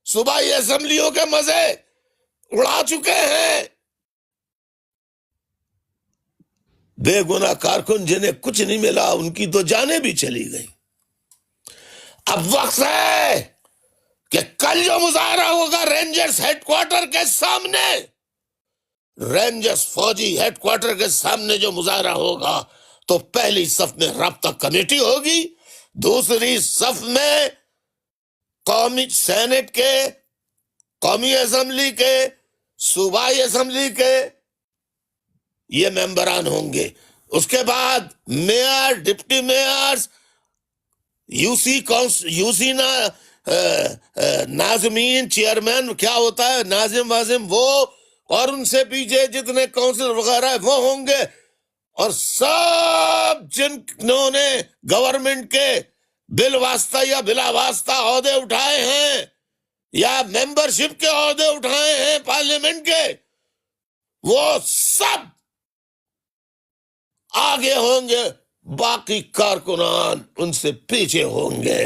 صوبائی اسمبلیوں کے مزے اڑا چکے ہیں۔ بے گناہ کارکن جنہیں کچھ نہیں ملا، ان کی تو جانیں بھی چلی گئی۔ اب وقت ہے کہ کل جو مظاہرہ ہوگا رینجرز ہیڈ کوارٹر کے سامنے، رینجرز فوجی ہیڈ کوارٹر کے سامنے جو مظاہرہ ہوگا، تو پہلی صف میں رابطہ کمیٹی ہوگی، دوسری صف میں قومی سینٹ کے، قومی اسمبلی کے، صوبائی اسمبلی کے یہ ممبران ہوں گے۔ اس کے بعد mayor, deputy mayors, U C ناظمین، چیئرمین کیا ہوتا ہے، ناظم وازم، وہ اور ان سے پیچھے جتنے کونسل وغیرہ ہیں وہ ہوں گے، اور سب جنہوں نے گورنمنٹ کے بالواسطہ یا بلا واسطہ عہدے اٹھائے ہیں یا ممبرشپ کے عہدے اٹھائے ہیں پارلیمنٹ کے، وہ سب آگے ہوں گے، باقی کارکنان ان سے پیچھے ہوں گے۔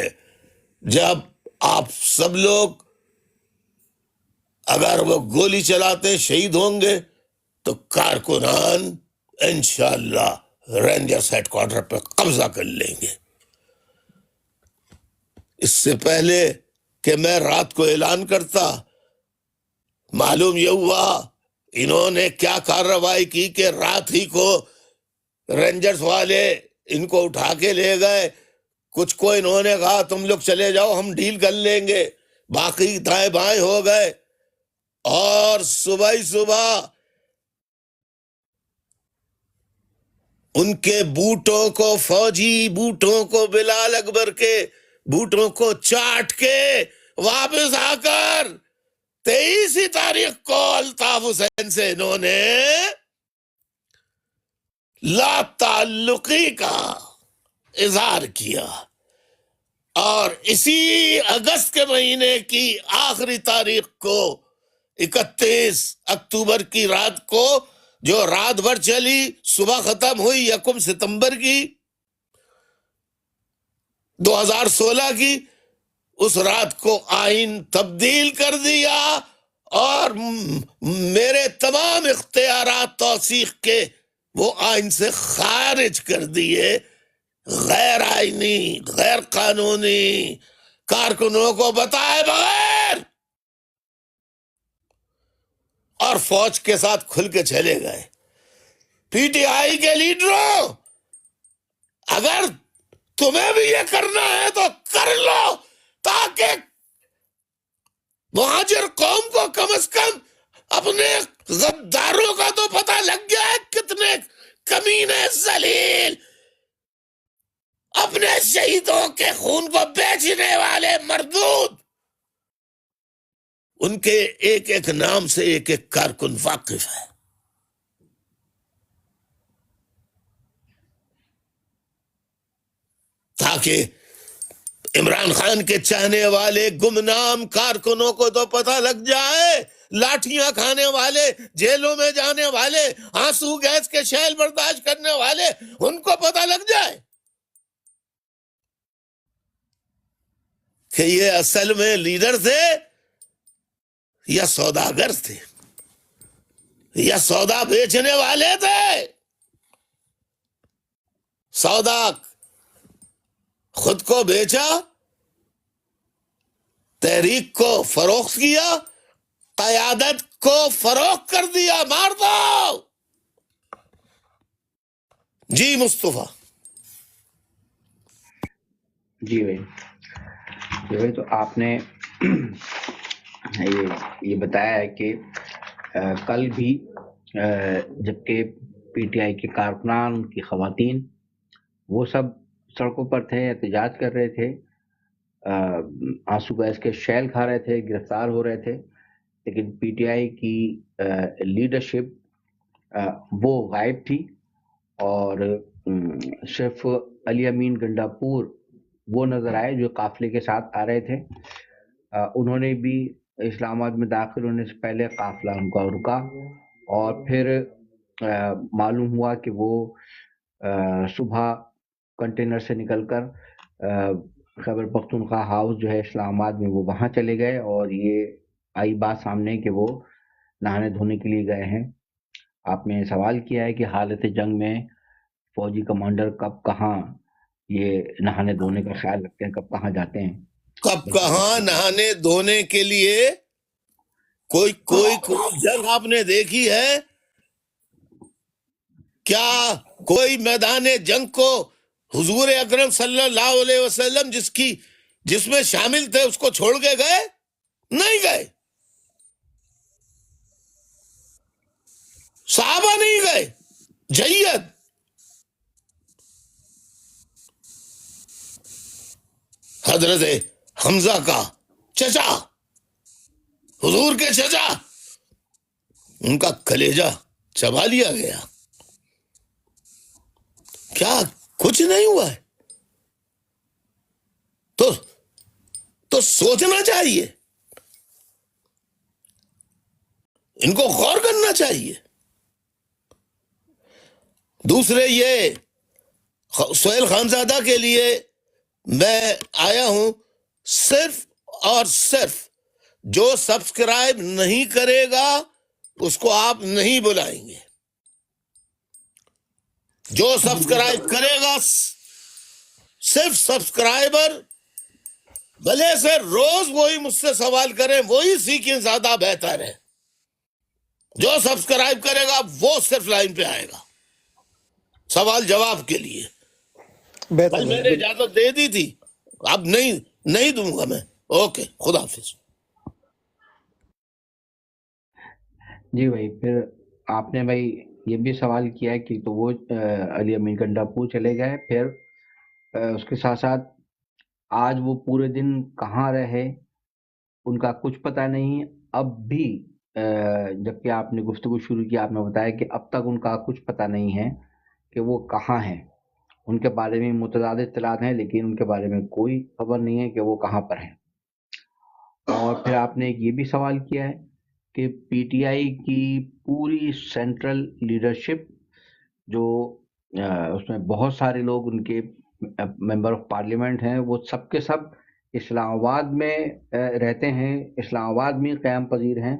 جب آپ سب لوگ اگر وہ گولی چلاتے شہید ہوں گے تو کارکنان انشاءاللہ رینجرز ہیڈ کوارٹر پہ قبضہ کر لیں گے۔ اس سے پہلے کہ میں رات کو اعلان کرتا، معلوم یہ ہوا انہوں نے کیا کارروائی کی کہ رات ہی کو رینجرز والے ان کو اٹھا کے لے گئے، کچھ کو انہوں نے کہا تم لوگ چلے جاؤ ہم ڈیل کر لیں گے، باقی دائیں بائیں ہو گئے، اور صبح ہی صبح ان کے بوٹوں کو، فوجی بوٹوں کو، بلال اکبر کے بوٹوں کو چاٹ کے واپس آ کر 23 تاریخ کو الطاف حسین سے انہوں نے لا تعلقی کا اظہار کیا، اور اسی اگست کے مہینے کی آخری تاریخ کو 31 اکتوبر کی رات کو، جو رات بھر چلی، صبح ختم ہوئی 1 ستمبر کی 2016 کی، اس رات کو آئین تبدیل کر دیا اور میرے تمام اختیارات توثیق کے وہ آئین سے خارج کر دیے۔ غیر آئینی، غیر قانونی کارکنوں کو بتائے بغیر اور فوج کے ساتھ کھل کے چلے گئے۔ پی ٹی آئی کے لیڈروں، اگر تمہیں بھی یہ کرنا ہے تو کر لو، تاکہ مہاجر قوم کو کم از کم اپنے غداروں کا تو پتہ لگ گیا ہے، کتنے کمینے ذلیل اپنے شہیدوں کے خون کو بیچنے والے مردود، ان کے ایک ایک نام سے ایک ایک کارکن واقف ہے۔ تاکہ عمران خان کے چاہنے والے گمنام کارکنوں کو تو پتہ لگ جائے، لاٹھیاں کھانے والے، جیلوں میں جانے والے، آنسو گیس کے شیل برداشت کرنے والے، ان کو پتہ لگ جائے کہ یہ اصل میں لیڈر تھے یا سوداگر تھے، یا سودا بیچنے والے تھے۔ سودا خود کو بیچا، تحریک کو فروخت کیا، قیادت کو فروخت کر دیا، مار دو۔ جی مصطفیٰ۔ جی بھائی تو آپ نے یہ بتایا ہے کہ کل بھی جبکہ پی ٹی آئی کے کارکنان کی خواتین وہ سب سڑکوں پر تھے، احتجاج کر رہے تھے، آنسو گیس کے شیل کھا رہے تھے، گرفتار ہو رہے تھے، لیکن پی ٹی آئی کی لیڈرشپ وہ غائب تھی، اور صرف علی امین گنڈاپور وہ نظر آئے جو قافلے کے ساتھ آ رہے تھے۔ انہوں نے بھی اسلام آباد میں داخل ہونے سے پہلے قافلہ ان کا رکا، اور پھر معلوم ہوا کہ وہ صبح کنٹینر سے نکل کر خیبر پختونخوا ہاؤس جو ہے اسلام آباد میں، وہ وہاں چلے گئے، اور یہ آئی بات سامنے کہ وہ نہانے دھونے کے لیے گئے ہیں۔ آپ نے سوال کیا ہے کہ حالت جنگ میں فوجی کمانڈر کب کہاں یہ نہانے دھونے کا خیال رکھتے ہیں، کب کہاں جاتے ہیں، کب کہاں نہانے دھونے کے لیے؟ کوئی جنگ آپ نے دیکھی ہے کیا؟ کوئی میدان جنگ کو حضور اکرم صلی اللہ علیہ وسلم جس میں شامل تھے اس کو چھوڑ کے گئے؟ نہیں گئے، صحابہ نہیں گئے۔ جید حضرت حمزہ کا چچا، حضور کے چچا، ان کا کلیجہ چبا لیا گیا، کیا کچھ نہیں ہوا ہے؟ تو سوچنا چاہیے، ان کو غور کرنا چاہیے۔ دوسرے یہ سہیل خانزادہ کے لیے میں آیا ہوں، صرف اور صرف جو سبسکرائب نہیں کرے گا اس کو آپ نہیں بلائیں گے، جو سبسکرائب کرے گا صرف سبسکرائبر بھلے سے روز وہی مجھ سے سوال کریں، وہی سیکھیں، زیادہ بہتر ہے۔ جو سبسکرائب کرے گا وہ صرف لائن پہ آئے گا سوال جواب کے لیے۔ بہتر میں نے اجازت دے دی تھی، اب نہیں دوں گا میں۔ اوکے، خدا حافظ۔ جی بھائی، پھر آپ نے بھائی یہ بھی سوال کیا ہے کہ تو وہ علی امین گنڈاپور چلے گئے، پھر اس کے ساتھ ساتھ آج وہ پورے دن کہاں رہے ان کا کچھ پتہ نہیں۔ اب بھی جبکہ آپ نے گفتگو شروع کی، آپ نے بتایا کہ اب تک ان کا کچھ پتہ نہیں ہے کہ وہ کہاں ہیں۔ ان کے بارے میں متعدد اطلاعات ہیں، لیکن ان کے بارے میں کوئی خبر نہیں ہے کہ وہ کہاں پر ہیں۔ اور پھر آپ نے یہ بھی سوال کیا ہے کہ پی ٹی آئی کی پوری سینٹرل لیڈرشپ جو اس میں بہت سارے لوگ ان کے ممبر آف پارلیمنٹ ہیں، وہ سب کے سب اسلام آباد میں رہتے ہیں، اسلام آباد میں قیام پذیر ہیں،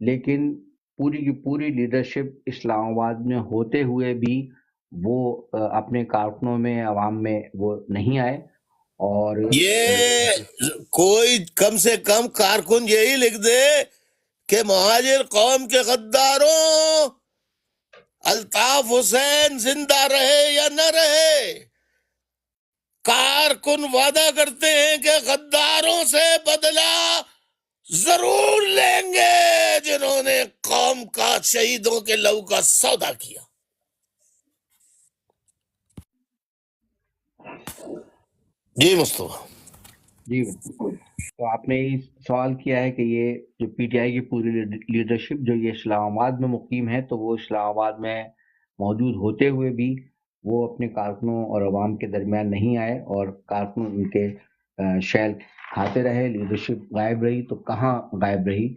لیکن پوری کی پوری لیڈرشپ اسلام آباد میں ہوتے ہوئے بھی وہ اپنے کارکنوں میں، عوام میں وہ نہیں آئے۔ اور یہ کوئی کم سے کم کارکن یہی لکھ دے کہ مہاجر قوم کے غداروں، الطاف حسین زندہ رہے یا نہ رہے، کارکن وعدہ کرتے ہیں کہ غداروں سے بدلہ ضرور لیں گے جنہوں نے قوم کا، شہیدوں کے لہو کا سودا کیا۔ جی مصطفیٰ۔ جی تو آپ نے یہ سوال کیا ہے کہ یہ جو پی ٹی آئی کی پوری لیڈرشپ جو یہ اسلام آباد میں مقیم ہے، تو وہ اسلام آباد میں موجود ہوتے ہوئے بھی وہ اپنے کارکنوں اور عوام کے درمیان نہیں آئے، اور کارکن ان کے شیل کھاتے رہے، لیڈرشپ غائب رہی۔ تو کہاں غائب رہی؟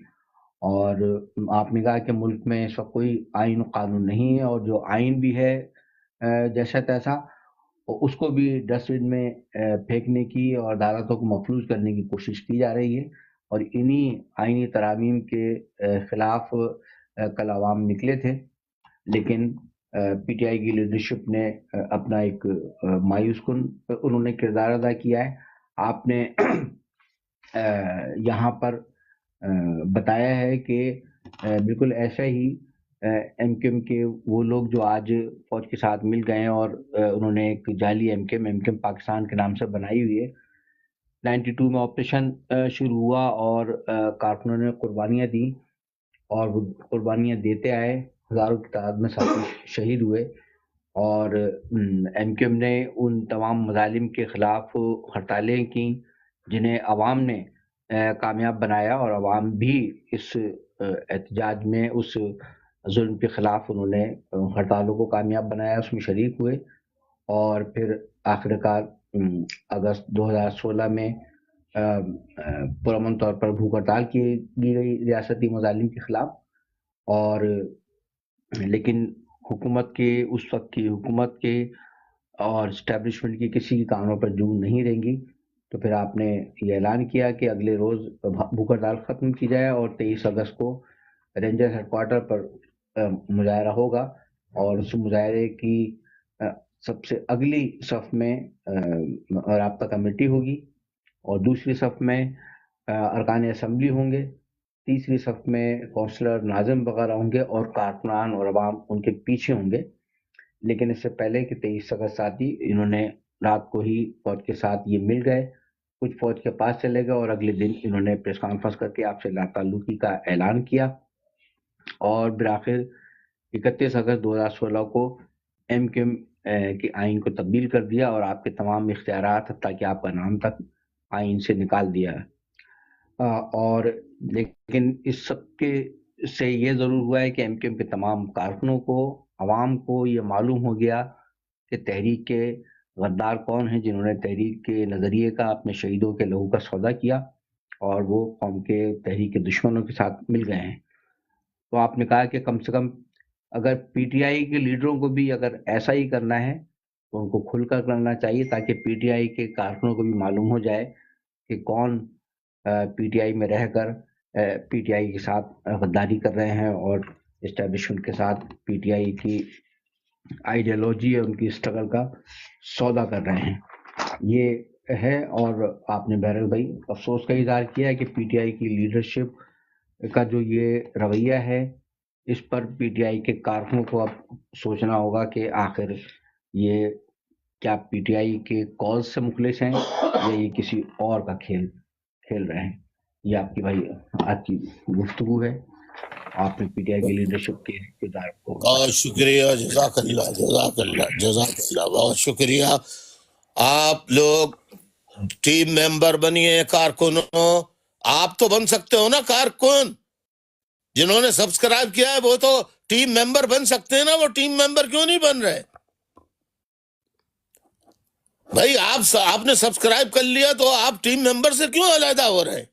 اور آپ نے کہا کہ ملک میں اس وقت کوئی آئین و قانون نہیں ہے، اور جو آئین بھی ہے جیسا تیسا، اس کو بھی ڈسٹ بن میں پھینکنے کی اور عدالتوں کو مفلوج کرنے کی کوشش کی جا رہی ہے۔ اور انہی آئینی ترامیم کے خلاف کل عوام نکلے تھے، لیکن پی ٹی آئی کی لیڈرشپ نے اپنا ایک مایوس کن انہوں نے کردار ادا کیا ہے۔ آپ نے یہاں پر بتایا ہے کہ بالکل ایسا ہی ایم کیو ایم کے وہ لوگ جو آج فوج کے ساتھ مل گئے ہیں، اور انہوں نے ایک جعلی ایم کیو ایم پاکستان کے نام سے بنائی ہوئی ہے۔ 92 میں آپریشن شروع ہوا اور کارکنوں نے قربانیاں دی، اور وہ قربانیاں دیتے آئے، ہزاروں کی تعداد میں ساتھی شہید ہوئے، اور ایم کیو ایم نے ان تمام مظالم کے خلاف ہڑتالیں کی جنہیں عوام نے کامیاب بنایا، اور عوام بھی اس احتجاج میں، اس ظلم کے خلاف انہوں نے ہڑتالوں کو کامیاب بنایا، اس میں شریک ہوئے، اور پھر آخرکار اگست 2016 میں پرامن طور پر بھوک ہڑتال کی گئی ریاستی مظالم کے خلاف۔ اور لیکن حکومت کے، اس وقت کی حکومت کے اور اسٹیبلشمنٹ کی کسی کانوں پر جون نہیں رہیں گی، تو پھر آپ نے یہ اعلان کیا کہ اگلے روز بھوک ہڑتال ختم کی جائے، اور 23 اگست کو رینجر ہیڈ کوارٹر پر مظاہرہ ہوگا، اور اس مظاہرے کی سب سے اگلی صف میں رابطہ کمیٹی ہوگی، اور دوسری صف میں ارکان اسمبلی ہوں گے، تیسری صف میں کونسلر ناظم وغیرہ ہوں گے، اور کارکنان اور عوام ان کے پیچھے ہوں گے۔ لیکن اس سے پہلے کہ 23 اگست آتی، انہوں نے رات کو ہی فوج کے ساتھ یہ مل گئے، کچھ فوج کے پاس چلے گئے، اور اگلے دن انہوں نے پریس کانفرنس کر کے آپ سے لا تعلقی کا اعلان کیا، اور بالآخر 31 اگست 2016 کو ایم کیو ایم کے آئین کو تبدیل کر دیا، اور آپ کے تمام اختیارات حتیٰ کہ آپ کا نام تک آئین سے نکال دیا۔ اور لیکن اس سب کے سے یہ ضرور ہوا ہے کہ ایم کیو ایم کے تمام کارکنوں کو، عوام کو یہ معلوم ہو گیا کہ تحریک کے غدار کون ہیں، جنہوں نے تحریک کے نظریے کا، اپنے شہیدوں کے لہو کا سودا کیا، اور وہ قوم کے تحریک کے دشمنوں کے ساتھ مل گئے ہیں۔ تو آپ نے کہا کہ کم سے کم اگر پی ٹی آئی کے لیڈروں کو بھی اگر ایسا ہی کرنا ہے تو ان کو کھل کر کرنا چاہیے، تاکہ پی ٹی آئی کے کارکنوں کو بھی معلوم ہو جائے کہ کون پی ٹی آئی میں رہ کر پی ٹی آئی کے ساتھ غداری کر رہے ہیں، اور اسٹیبلشمنٹ کے ساتھ پی ٹی آئی کی آئیڈیالوجی اور ان کی اسٹرگل کا سودا کر رہے ہیں۔ یہ ہے، اور آپ نے بہرحال بھائی افسوس کا اظہار کیا ہے کہ پی ٹی آئی کی لیڈرشپ کا جو یہ رویہ ہے، اس پر پی ٹی آئی کے کارکنوں کو اب سوچنا ہوگا کہ آخر یہ کیا پی ٹی آئی کے کاز سے مخلص ہیں، یا یہ کسی اور کا کھیل رہے ہیں۔ یہ آپ کی بھائی آج کی گفتگو ہے، آپ نے پی ٹی آئی کی لیڈرشپ کے کردار کو۔ بہت شکریہ، جزاک اللہ، جزاک اللہ، جزاک اللہ، بہت شکریہ۔ آپ لوگ ٹیم ممبر بنیے، کارکنوں، آپ تو بن سکتے ہو نا کارکن، جنہوں نے سبسکرائب کیا ہے وہ تو ٹیم ممبر بن سکتے ہیں نا، وہ ٹیم ممبر کیوں نہیں بن رہے؟ بھائی آپ نے سبسکرائب کر لیا تو آپ ٹیم ممبر سے کیوں علیحدہ ہو رہے ہیں؟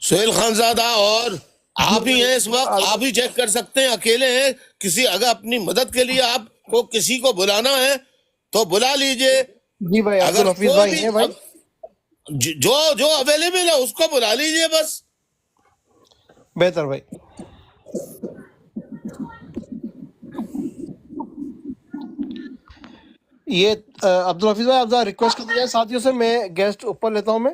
سہیل خان زادہ اور آپ ہی ہیں اس وقت، آپ ہی چیک کر سکتے ہیں، اکیلے ہیں۔ کسی اگر اپنی مدد کے لیے آپ کو کسی کو بلانا ہے تو بلا لیجئے۔ جی بھائی اگر عبدالحفیظ کوئی بھائی ہیں بھائی، جو اویلیبل ہے اس کو بلا لیجئے بس۔ بہتر بھائی۔ یہ عبدالحفیظ بھائی آپ ریکویسٹ کر دیا ساتھیوں سے، میں گیسٹ اوپر لیتا ہوں۔ میں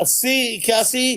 80 81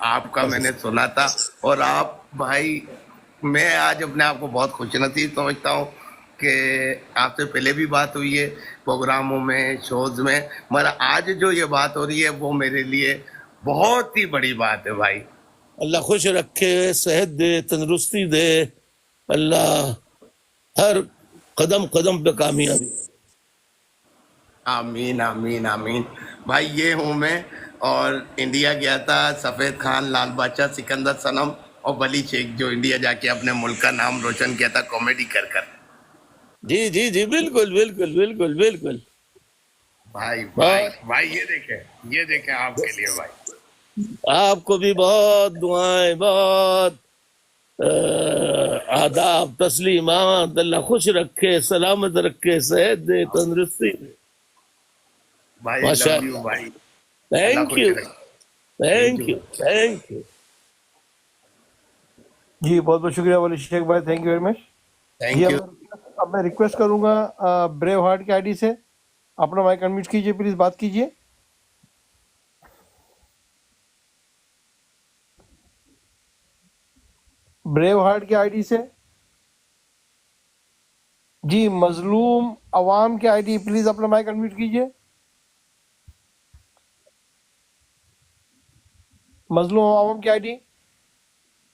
آپ کا میں نے سنا تھا، اور آپ بھائی، میں آج اپنے آپ کو بہت خوش نصیب سمجھتا ہوں کہ آپ سے پہلے بھی بات ہوئی ہے پروگراموں میں، شوز میں، مگر آج جو یہ بات ہو رہی ہے وہ میرے لیے بہت ہی بڑی بات ہے بھائی۔ اللہ خوش رکھے، صحت دے، تندرستی دے، اللہ ہر قدم قدم پہ کامیابی۔ آمین آمین آمین بھائی، یہ ہوں میں، اور انڈیا گیا تھا، سفید خان، لال بادشاہ، سکندر سنم اور ولی شیخ، جو انڈیا جا کے اپنے ملک کا نام روشن کیا تھا کامیڈی کر کر۔ جی جی جی، بالکل بالکل بالکل بالکل۔ بھائی بہت بھائی یہ دیکھیں آپ کے لیے بھائی۔ آپ کو بھی بہت دعائیں، بہت آداب، تسلیمات، اللہ خوش رکھے، سلامت رکھے، صحت دے، تندرستی دے، بھائی لو ماشاء یو اللہ۔ بھائی، اللہ تھینک خوش یو، رکھے۔ Thank thank you. You, thank you. جی بہت بہت شکریہ ولی شیخ بھائی، تھینک یو ویری مچ۔ جی تھینک یو۔ اب میں ریکویسٹ کروں گا بریو ہارٹ کی آئی ڈی سے اپنا مائک انمیوٹ کیجئے، پلیز بات کیجئے۔ بریو ہارٹ کی آئی ڈی سے جی، مظلوم عوام کی آئی ڈی، پلیز اپنا مائک انمیوٹ کیجئے۔ مظلوم عوام کی آئی ڈی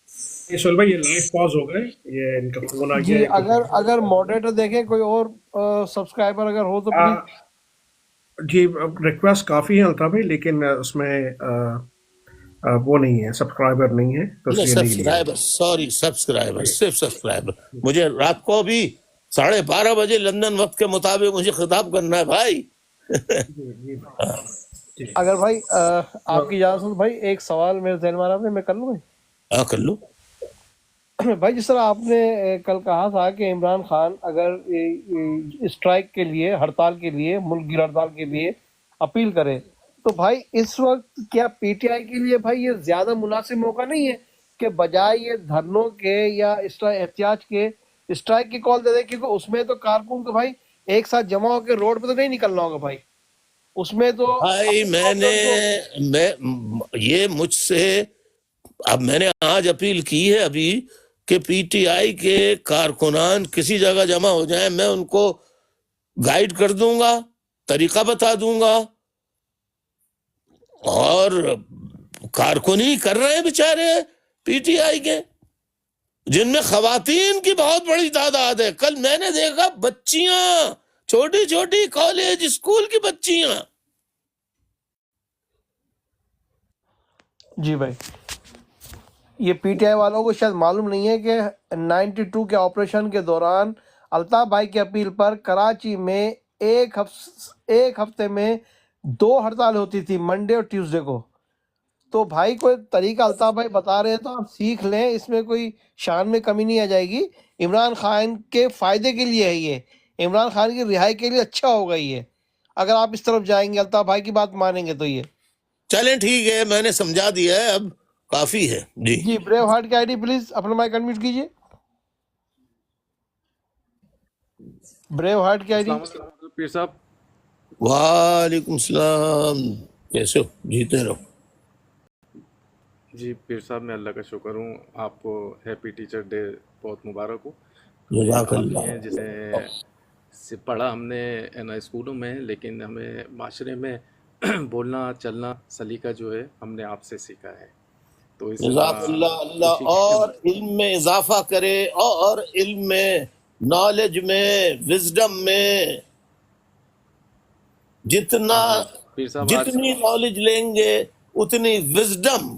سہیل بھائی، یہ لائف پاز ہو گئے، یہ ان کا فون آ گیا جی، ہے کچھ۔ اگر ماڈریٹر دیکھیں کوئی اور سبسکرائبر اگر ہو تو پلیز۔ جی، ریکویسٹ کافی ہیں الطاف بھائی، لیکن اس میں وہ نہیں ہے، سبسکرائبر نہیں ہے، تو اس لیے نہیں لیا۔ سبسکرائبر، سوری، سبسکرائبر، صرف سبسکرائبر۔ مجھے رات کو بھی 12:30 بجے لندن وقت کے مطابق مجھے خطاب کرنا ہے بھائی۔ اگر بھائی آپ کی اجازت بھائی، ایک سوال میرے ذہن میں آ رہا ہے، میں کر لوں بھائی؟ ہاں کر لو۔ بھائی جس طرح آپ نے کل کہا تھا کہ عمران خان اگر اسٹرائک کے لیے، ہڑتال کے لیے، ملک گیر ہڑتال کے لیے اپیل کرے، تو بھائی اس وقت کیا پی ٹی آئی کے لیے بھائی یہ زیادہ مناسب موقع نہیں ہے کہ بجائے یہ دھرنوں کے یا احتجاج کے، اسٹرائک کی کال دے دے؟ کیونکہ اس میں تو کارکن کو بھائی ایک ساتھ جمع ہو کے روڈ پہ تو نہیں نکلنا ہوگا بھائی، اس میں تو بھائی یہ مجھ سے، اب میں نے آج اپیل کی ہے ابھی کہ پی ٹی آئی کے کارکنان کسی جگہ جمع ہو جائیں، میں ان کو گائیڈ کر دوں گا، طریقہ بتا دوں گا، اور کارکنی کر رہے ہیں بیچارے پی ٹی آئی کے، جن میں خواتین کی بہت بڑی تعداد ہے۔ کل میں نے دیکھا بچیاں، چھوٹی چھوٹی کالج اسکول کی بچیاں۔ جی بھائی، یہ پی ٹی آئی والوں کو شاید معلوم نہیں ہے کہ 92 کے آپریشن کے دوران الطاف بھائی کی اپیل پر کراچی میں ایک ہفتے میں 2 ہڑتال ہوتی تھی، منڈے اور ٹیوزڈے کو۔ تو بھائی کوئی طریقہ الطاف بھائی بتا رہے ہیں تو آپ سیکھ لیں، اس میں کوئی شان میں کمی نہیں آ جائے گی۔ عمران خان کے فائدے کے لیے ہے، یہ عمران خان کی رہائی کے لیے اچھا ہوگا یہ، اگر آپ اس طرف جائیں گے، الطاف بھائی کی بات مانیں گے تو۔ یہ چلیں ٹھیک ہے، میں نے سمجھا دیا ہے، اب کافی ہے۔ جی، بریو ہارٹ کی آئی ڈی پلیز اپنا مائک انمیوٹ کیجئے۔ بریو ہارٹ کی آئی ڈی۔ السلام علیکم پیر صاحب۔ وعلیکم السلام، کیسے ہو؟ جیتے رہو۔ جی پیر صاحب، میں اللہ کا شکر ہوں، آپ کو ہیپی ٹیچر ڈے بہت مبارک ہو۔ جزاک آپ اللہ۔ ہیں جسے پڑھا ہم نے اسکولوں میں، لیکن ہمیں معاشرے میں بولنا چلنا سلیقہ جو ہے ہم نے آپ سے سیکھا ہے، تو اس جزاک اللہ، اللہ اور علم میں اضافہ کرے، اور علم میں، نالج میں، وزڈم میں، پیر صاحب آج جتنی نالج لیں گے اتنی وزڈم،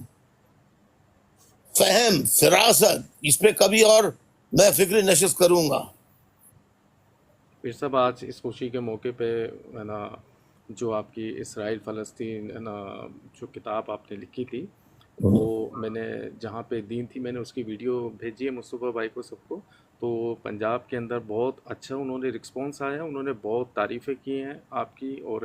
فہم، فراست، اس پہ کبھی اور میں فکری نشست کروں گا۔ پیر صاحب آج اس خوشی کے موقع پہ جو آپ کی اسرائیل فلسطین جو کتاب آپ نے لکھی تھی، وہ میں نے جہاں پہ دین تھی، میں نے اس کی ویڈیو بھیجی ہے مصطفیٰ بھائی کو، سب کو، تو پنجاب کے اندر بہت اچھا انہوں نے رسپانس آیا، انہوں نے بہت تعریفیں کی ہیں آپ کی، اور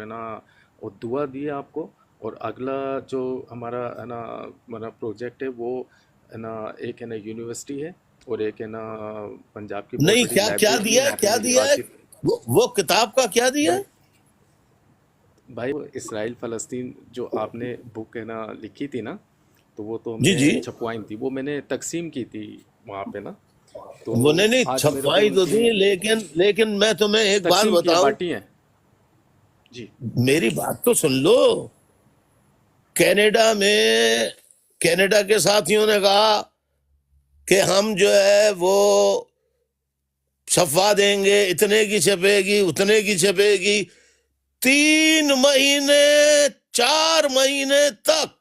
اور دعا دی ہے آپ کو، اور اگلا جو ہمارا پروجیکٹ ہے وہ ایک یونیورسٹی ہے، اور ایک پنجاب کی بہت نہیں، بڑی کیا لائبریری دیا ہے، ہے، کیا دیا ہے؟ وہ کتاب کا کیا دیا ہے بھائی وہ اسرائیل فلسطین جو آپ نے بک لکھی تھی نا، تو وہ تو جی جی ہم نے چھپوائی تھی، وہ میں نے تقسیم کی تھی وہاں پہ نا، تو وہ نہیں آج میرے کو چھپائی ان تو کی تھی، لیکن میں تمہیں ایک بات تقسیم کیا بتاؤں، بانٹی ہیں جی۔ میری بات تو سن لو۔ کینیڈا کے ساتھیوں نے کہا کہ ہم جو ہے وہ چھپوا دیں گے، اتنے کی چھپے گی، اتنے کی چھپے گی۔ 3 مہینے 4 مہینے تک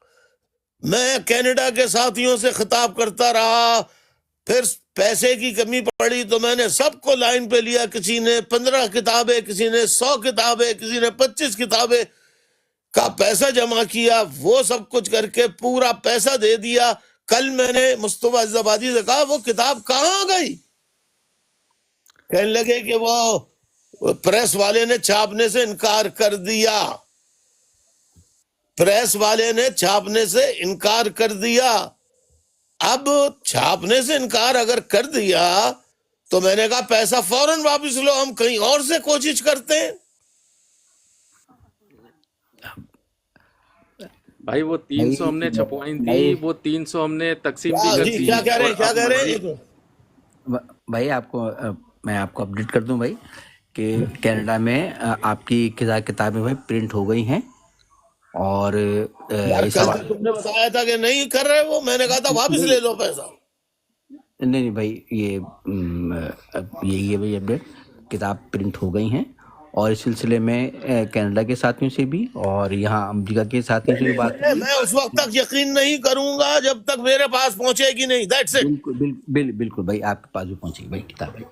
میں کینیڈا کے ساتھیوں سے خطاب کرتا رہا، پھر پیسے کی کمی پڑی تو میں نے سب کو لائن پہ لیا، کسی نے 15 کتابیں، کسی نے 100 کتابیں، کسی نے 25 کتابیں کا پیسہ جمع کیا، وہ سب کچھ کر کے پورا پیسہ دے دیا۔ کل میں نے مصطفیٰ عزیزآبادی سے کہا وہ کتاب کہاں گئی؟ کہنے لگے کہ وہ پریس والے نے چھاپنے سے انکار کر دیا، پریس والے نے چھاپنے سے انکار کر دیا۔ اب چھاپنے سے انکار اگر کر دیا تو میں نے کہا پیسہ فوراً واپس لو، ہم کہیں اور سے کوشش کرتے ہیں۔ بھائی وہ 300 ہم نے چھپوائی تھی، وہ 300 ہم نے تقسیم بھی کر جی دی، کیا کہہ رہے اور ہیں، کیا اب کہہ رہے مزید ہیں؟ بھائی آپ کو میں آپ کو اپڈیٹ کر دوں بھائی کہ کینیڈا میں آپ کی کتابیں بھائی پرنٹ ہو گئی ہیں، اور یار اس کل تم نے بتایا تھا کہ نہیں کر رہے وہ، میں نے کہا تھا واپس لے لو پیسہ۔ نہیں بھائی، یہی ہے بھائی اپڈیٹ، کتاب پرنٹ ہو گئی ہیں، اور اس سلسلے میں کینیڈا کے ساتھیوں سے بھی اور یہاں امریکہ کے ساتھیوں سے بھی بات ہوئی۔ میں اس وقت تک یقین نہیں کروں گا جب تک میرے پاس پہنچے گی نہیں، دیٹس اٹ۔ بالکل بھائی، آپ کے پاس بھی پہنچے گی بھائی کتابیں۔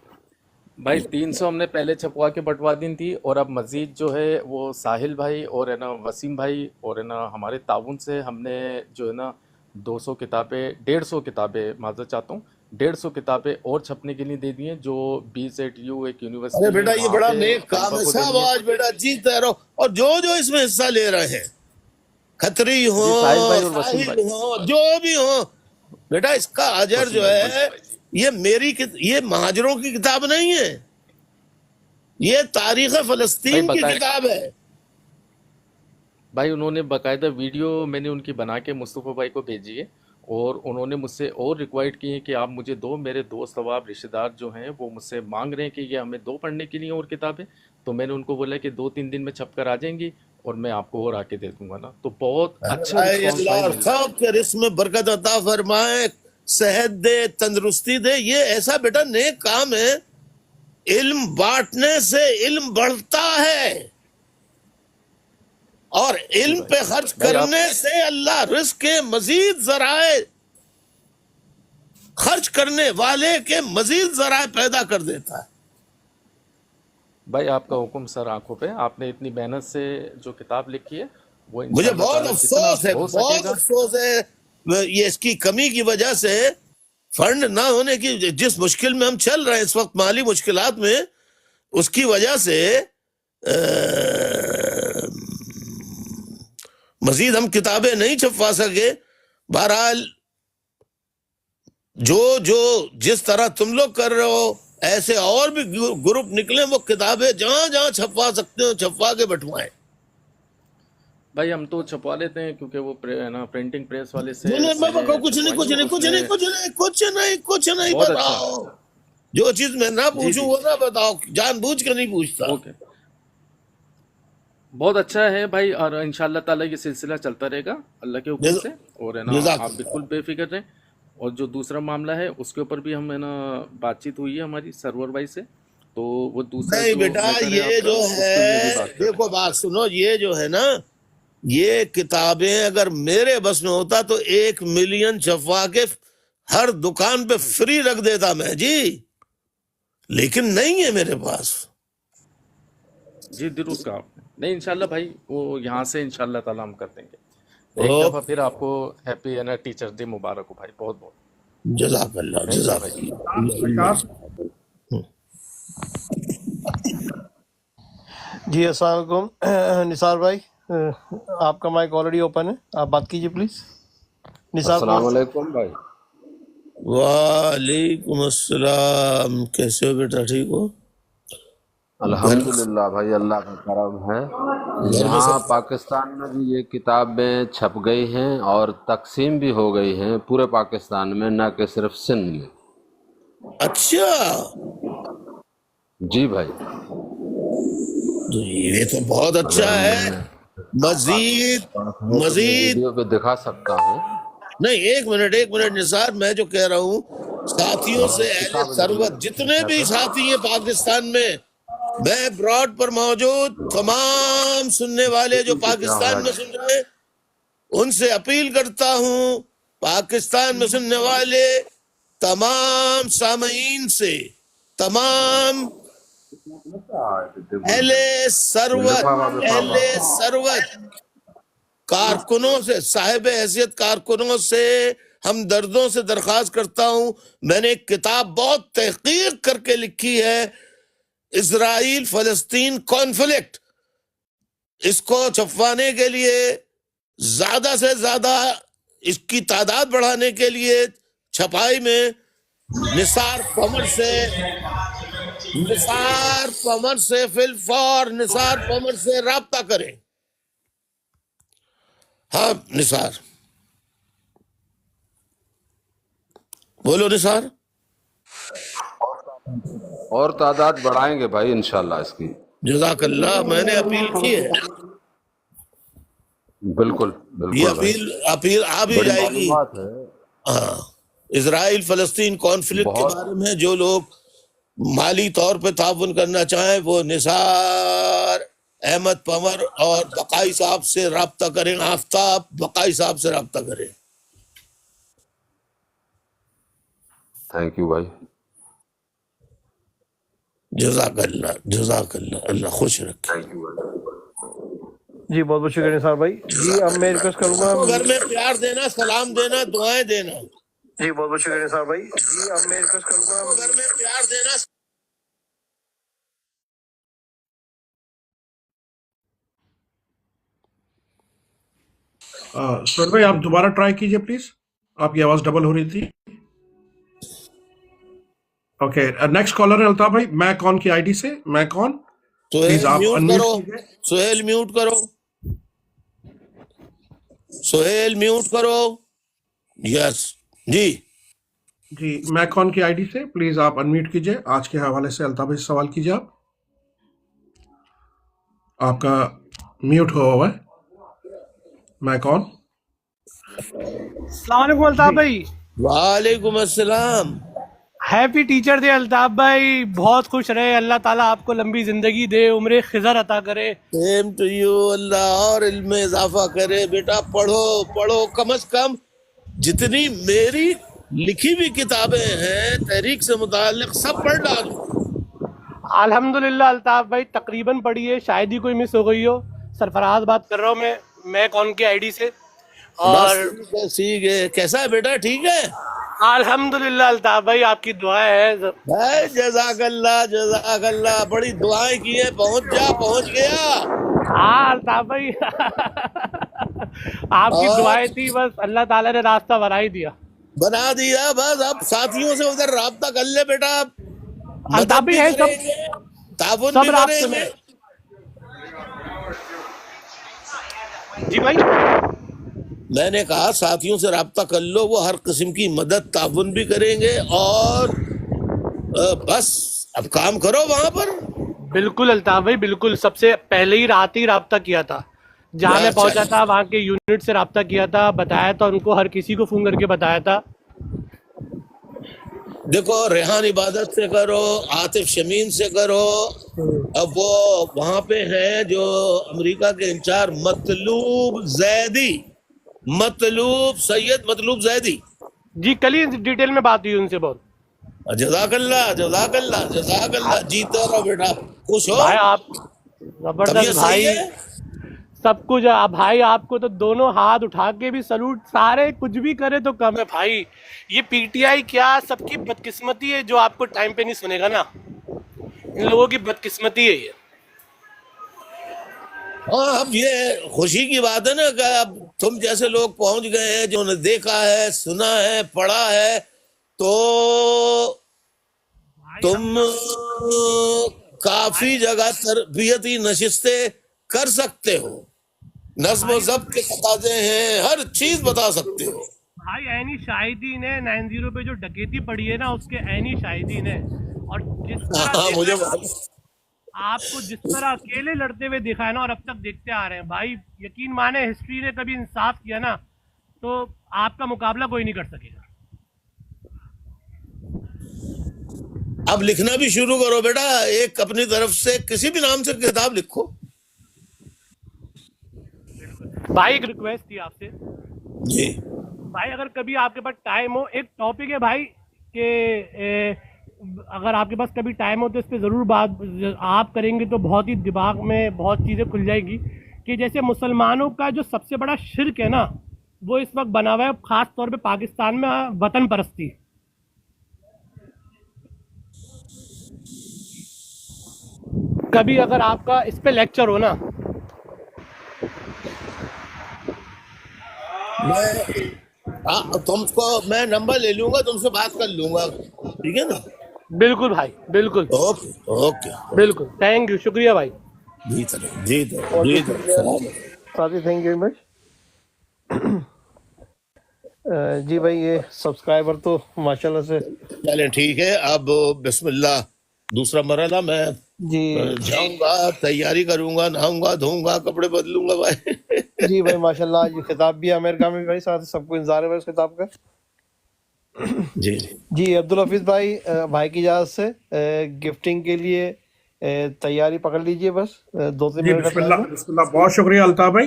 بھائی 300 ہم نے پہلے چھپوا کے بٹوا دی تھی، اور اب مزید جو ہے وہ ساحل بھائی اور ہے نا وسیم بھائی اور ہے نا ہمارے تعاون سے ہم نے جو ہے نا 200 کتابیں 150 کتابیں معذرت چاہتا ہوں 150 کتابیں اور چھپنے کے لیے دے دی ہیں، جو BZU ایک ارے یونیورسٹی ہے بیٹا یہ وہاں بڑا پہ نیک کام طلبہ ہے، کو دینی سب ہے۔ آج بیٹا جیتے رہو، اور جو اس میں حصہ لے رہے ہیں، کھتری جی ساحل بھائی ہوں، اور وسیم ساحل بھائی، ہوں، جو بھی ہوں، بیٹا اس کا اجر وسیم جو بھائی ہے یہ مہاجروں کی کتاب نہیں ہے، یہ تاریخ بھائی فلسطین کی بتائیں کتاب ہے۔ بھائی انہوں نے باقاعدہ ویڈیو میں نے ان کی بنا کے مصطفیٰ بھائی کو بھیجی ہے، اور انہوں نے مجھ سے اور ریکوائرڈ کی ہے کہ آپ مجھے دو، میرے دوست احباب رشتہ دار جو ہیں وہ مجھ سے مانگ رہے ہیں کہ یہ ہمیں 2 پڑھنے کے لیے اور کتابیں، تو میں نے ان کو بولا کہ 2-3 دن میں چھپ کر آ جائیں گی اور میں آپ کو اور آ کے دے دوں گا نا، تو بہت اچھا اے رسپانس بھائی اللہ مل رہا ہے۔ سب کے رزق میں برکت عطا فرمائے، صحت دے، تندرستی دے۔ یہ ایسا بیٹا نیک کام ہے، علم بانٹنے سے علم بڑھتا ہے، اور جی علم بھائی، پہ خرچ بھائی آپ کرنے سے اللہ رزق کے مزید ذرائع، خرچ کرنے والے کے مزید ذرائع پیدا کر دیتا ہے۔ بھائی آپ کا حکم سر آنکھوں پہ، آپ نے اتنی محنت سے جو کتاب لکھی ہے وہ مجھے انشاءاللہ بہت تعالیٰ جتنا افسوس ہے، ہو سکے بہت گا۔ افسوس ہے، یہ اس کی کمی کی وجہ سے، فنڈ نہ ہونے کی، جس مشکل میں ہم چل رہے ہیں اس وقت، مالی مشکلات میں، اس کی وجہ سے مزید ہم کتابیں نہیں چھپوا سکے۔ بہرحال جس طرح تم لوگ کر رہے ہو، ایسے اور بھی گروپ نکلے، وہ کتابیں جہاں جہاں چھپوا سکتے ہو چھپوا کے بٹوائیں۔ بھائی ہم تو چھپوا لیتے ہیں کیونکہ وہ پرنٹنگ پریس والے سے میں میں نے کچھ نہیں چھپوائی ہیں، اس میں بہت اچھا۔ بتاؤ، جو چیز میں نہ جی پوچھوں جی وہ نہ بتاؤ، جان بوجھ کے نہیں پوچھتا۔ اوکے، بہت اچھا ہے بھائی، اور انشاءاللہ تعالیٰ یہ سلسلہ چلتا رہے گا اللہ کے حکم سے، اور ہے نا جزاک آپ اللہ۔ بالکل بے فکر رہیں۔ اور جو دوسرا معاملہ ہے اس کے اوپر بھی ہم ہے نا بات چیت ہوئی ہے ہماری سرور بھائی سے، تو وہ دوسرا نہیں جو بیٹا، میٹر ہے یہ آپ کا جو اس کے لیے بھی ہے، بات کر رہے دیکھو بات سنو، یہ جو ہے نا، یہ کتابیں اگر میرے بس میں ہوتا تو 1 ملین چھپوا کے ہر دکان پہ فری رکھ دیتا میں جی، لیکن نہیں ہے میرے پاس۔ ہیں۔ جی درست کہا آپ نے، نہیں انشاءاللہ بھائی وہ یہاں سے انشاءاللہ تعالیٰ ہم کر دیں گے۔ ایک دفعہ پھر آپ کو ہیپی ہے نا ٹیچرز ڈے مبارک ہو بھائی، بہت بہت جزاک اللہ، تھینک یو جزاک بھائی۔ اللہ۔ جی السلام علیکم نثار بھائی، آپ کا مائک آلریڈی اوپن ہے، آپ بات کیجیے پلیز۔ نثار السلام علیکم بھائی۔ وعلیکم السلام، کیسے ہو بیٹا، ٹھیک ہو؟ گھر الحمدللہ بھائی، اللہ کا کرم ہے۔ گھر میں یہاں سب پاکستان میں بھی یہ کتابیں چھپ گئی ہیں اور تقسیم بھی ہو گئی ہیں پورے پاکستان میں، نہ کہ صرف سندھ میں۔ اچھا، جی بھائی، تو یہ تو بہت اچھا اگر ہے۔ میں مزید پاس ہو تو میں مزید ویڈیو پہ دکھا سکتا ہوں۔ نہیں، ایک منٹ نثار، میں جو کہہ رہا ہوں، ساتھیوں سے اہل کتاب ثروت جتنے بھی ساتھی ہیں پاکستان میں براڈ پر موجود تمام سننے والے جو پاکستان میں سن رہے ہیں، ان سے اپیل کرتا ہوں، پاکستان میں سننے والے تمام سامعین سے، تمام اہل ثروت کارکنوں سے، صاحب حیثیت کارکنوں سے ہمدردوں سے درخواست کرتا ہوں، میں نے ایک کتاب بہت تحقیق کر کے لکھی ہے، اسرائیل فلسطین کانفلکٹ، اس کو چھپوانے کے لیے زیادہ سے زیادہ اس کی تعداد بڑھانے کے لیے چھپائی میں نثار پمر سے فی الفور نثار پمر سے رابطہ کریں۔ ہاں نثار، بولو نثار۔ اور تعداد بڑھائیں گے بھائی انشاءاللہ اس کی۔ جزاک اللہ، میں نے اپیل کی ہے، بالکل یہ بالکل بھائی، اپیل آ بھی بڑی جائے گی۔ معلومات ہے۔ ہاں، اسرائیل فلسطین کانفلکٹ کے بہت بارے میں جو لوگ مالی طور پہ تعاون کرنا چاہیں، وہ نثار احمد پمر اور بقائی صاحب سے رابطہ کریں، آفتاب بقائی صاحب سے رابطہ کریں۔ تھینک یو بھائی۔ جزاک اللہ، اللہ خوش رکھے۔ تھینک یو بھائی۔ جی بہت بہت شکریہ نثار بھائی جی، اب میں ریکویسٹ کروں گا گھر میں پیار دینا، سلام دینا، دعائیں دینا۔ جی بہت بہت شکریہ نثار بھائی جی، اب میں ریکویسٹ کروں گا گھر میں پیار دینا۔ سہیل بھائی آپ دوبارہ ٹرائی کیجئے پلیز، آپ کی آواز ڈبل ہو رہی تھی۔ اوکے، نیکسٹ کالر ہے الطاف بھائی، میں کون کی آئی ڈی سے، میں کون، پلیز سہیل آپ میوٹ انمیوٹ کرو، کیجئے۔ سہیل میوٹ کرو، سہیل میوٹ کرو۔ یس جی، جی میں کون کی آئی ڈی سے پلیز آپ انمیوٹ کیجئے، آج کے حوالے سے الطاف بھائی سے سوال کیجئے۔ آپ کا میوٹ ہوا ہوا ہے، میں کون۔ السلام علیکم الطاف بھائی، وعلیکم السلام۔ ہیپی ٹیچر ڈے الطاف بھائی، بہت خوش رہے، اللہ تعالیٰ آپ کو لمبی زندگی دے، عمر خضر عطا کرے۔ سیم ٹو یو، اللہ اور علم میں اضافہ کرے۔ بیٹا پڑھو، کم از کم جتنی میری لکھی ہوئی کتابیں ہیں تحریک سے متعلق سب پڑھ ڈالو۔ الحمدللہ الطاف بھائی تقریباً پڑھی ہے، شاید ہی کوئی مس ہو گئی ہو۔ سرفراز بات کر رہا ہوں میں کون کی آئی ڈی سے، اور بس ٹھیک ہے، کیسا ہے بیٹا، ٹھیک ہے؟ الحمدللہ الطاف بھائی آپ کی دعا ہے۔ جزاک اللہ، بڑی دعائیں کی ہیں، پہنچ گیا۔ ہاں الطاف بھائی آپ کی اور دعائیں تھی، بس اللہ تعالیٰ نے راستہ بنا ہی دیا۔ بنا دیا، بس اب ساتھیوں سے ادھر رابطہ کر لے بیٹا، الطاف مدد بھائی بھی ہے کریں گے، تعاون سب بھی رابطے کریں میں۔ گے۔ جی بھائی، میں نے کہا ساتھیوں سے رابطہ کر لو، وہ ہر قسم کی مدد تعاون بھی کریں گے، اور بس اب کام کرو وہاں پر۔ بالکل الطاف بھائی بالکل، سب سے پہلے ہی رات ہی رابطہ کیا تھا، جہاں میں اچھا، پہنچا تھا وہاں کے یونٹ سے رابطہ کیا تھا، بتایا تھا ان کو، ہر کسی کو فون کر کے بتایا تھا۔ دیکھو ریحان عبادت سے کرو، عاطف شمیم سے کرو، اب وہ وہاں پہ ہیں جو امریکہ کے انچارج سید مطلوب زیدی۔ جی کل ہی ڈیٹیل میں بات ہوئی ان سے بہت۔ جزاک اللہ، جیتے رہو بیٹا، خوش ہو، بھائی آپ زبردست طبیعت صحیح بھائی، ہے؟ سب کچھ بھائی، آپ کو تو دونوں ہاتھ اٹھا کے بھی سلوٹ، سارے کچھ بھی کرے تو کم ہے بھائی۔ یہ پی ٹی آئی کیا سب کی بدقسمتی ہے جو آپ کو ٹائم پہ نہیں سنے گا نا، ان لوگوں کی بدقسمتی ہے یہ۔ ہاں، اب یہ خوشی کی بات ہے نا کہ اب تم جیسے لوگ پہنچ گئے ہیں، جنہوں نے دیکھا ہے، سنا ہے، پڑھا ہے، تو تم کافی جگہ تربیتی نشستیں کر سکتے ہو، نظم و ضبط کے تقاضے ہیں، ہر چیز بتا سکتے ہو. بھائی عینی شاہدین ہے 90 پہ جو ڈکیتی پڑی ہے نا اس کے عینی شاہدین ہے. اور جس طرح ہاں دیکھا مجھے ہے نا، آپ کو جس طرح اکیلے لڑتے ہوئے دیکھا ہے نا اور اب تک دیکھتے آ رہے ہیں بھائی، یقین مانے ہسٹری نے کبھی انصاف کیا نا تو آپ کا مقابلہ کوئی نہیں کر سکے گا. اب لکھنا بھی شروع کرو بیٹا، ایک اپنی طرف سے کسی بھی نام سے کتاب لکھو. بھائی ایک ریکویسٹ تھی آپ سے، جی بھائی اگر کبھی آپ کے پاس ٹائم ہو، ایک ٹاپک ہے بھائی کہ اگر آپ کے پاس کبھی ٹائم ہو تو اس پہ ضرور بات آپ کریں گے تو بہت ہی دماغ میں بہت چیزیں کھل جائے گی. کہ جیسے مسلمانوں کا جو سب سے بڑا شرک ہے نا وہ اس وقت بنا ہوا ہے خاص طور پہ پاکستان میں، وطن پرستی. کبھی اگر آپ کا اس پہ لیکچر ہو نا، تم کو میں نمبر لے لوں گا، تم سے بات کر لوں گا، ٹھیک ہے نا؟ بالکل بھائی بالکل اوکے اوکے بالکل. تھینک یو، شکریہ بھائی. جی طرح جی طرح بہت جی بہت طرح شکریہ سلام. ساتھی، تھینک یو ویری مچ. جی بھائی یہ سبسکرائبر تو ماشاءاللہ سے چلیں ٹھیک ہے. اب بسم اللہ دوسرا مرحلہ میں جی جاؤں گا، تیاری کروں گا، نہاؤں گا، دھوؤں گا، کپڑے بدلوں گا بھائی. جی بھائی ماشاءاللہ آج خطاب بھی ہے امریکہ میں بھی بھائی، ساتھ سب کو انتظار ہے بھائی اس خطاب کا. جی جی عبدالحفیظ بھائی، بھائی کی اجازت سے گفٹنگ کے لیے تیاری پکڑ لیجئے، بس 2-3 جی منٹ کا بسم ٹائم ہے. اللہ بسم اللہ. بہت شکریہ الطاف بھائی.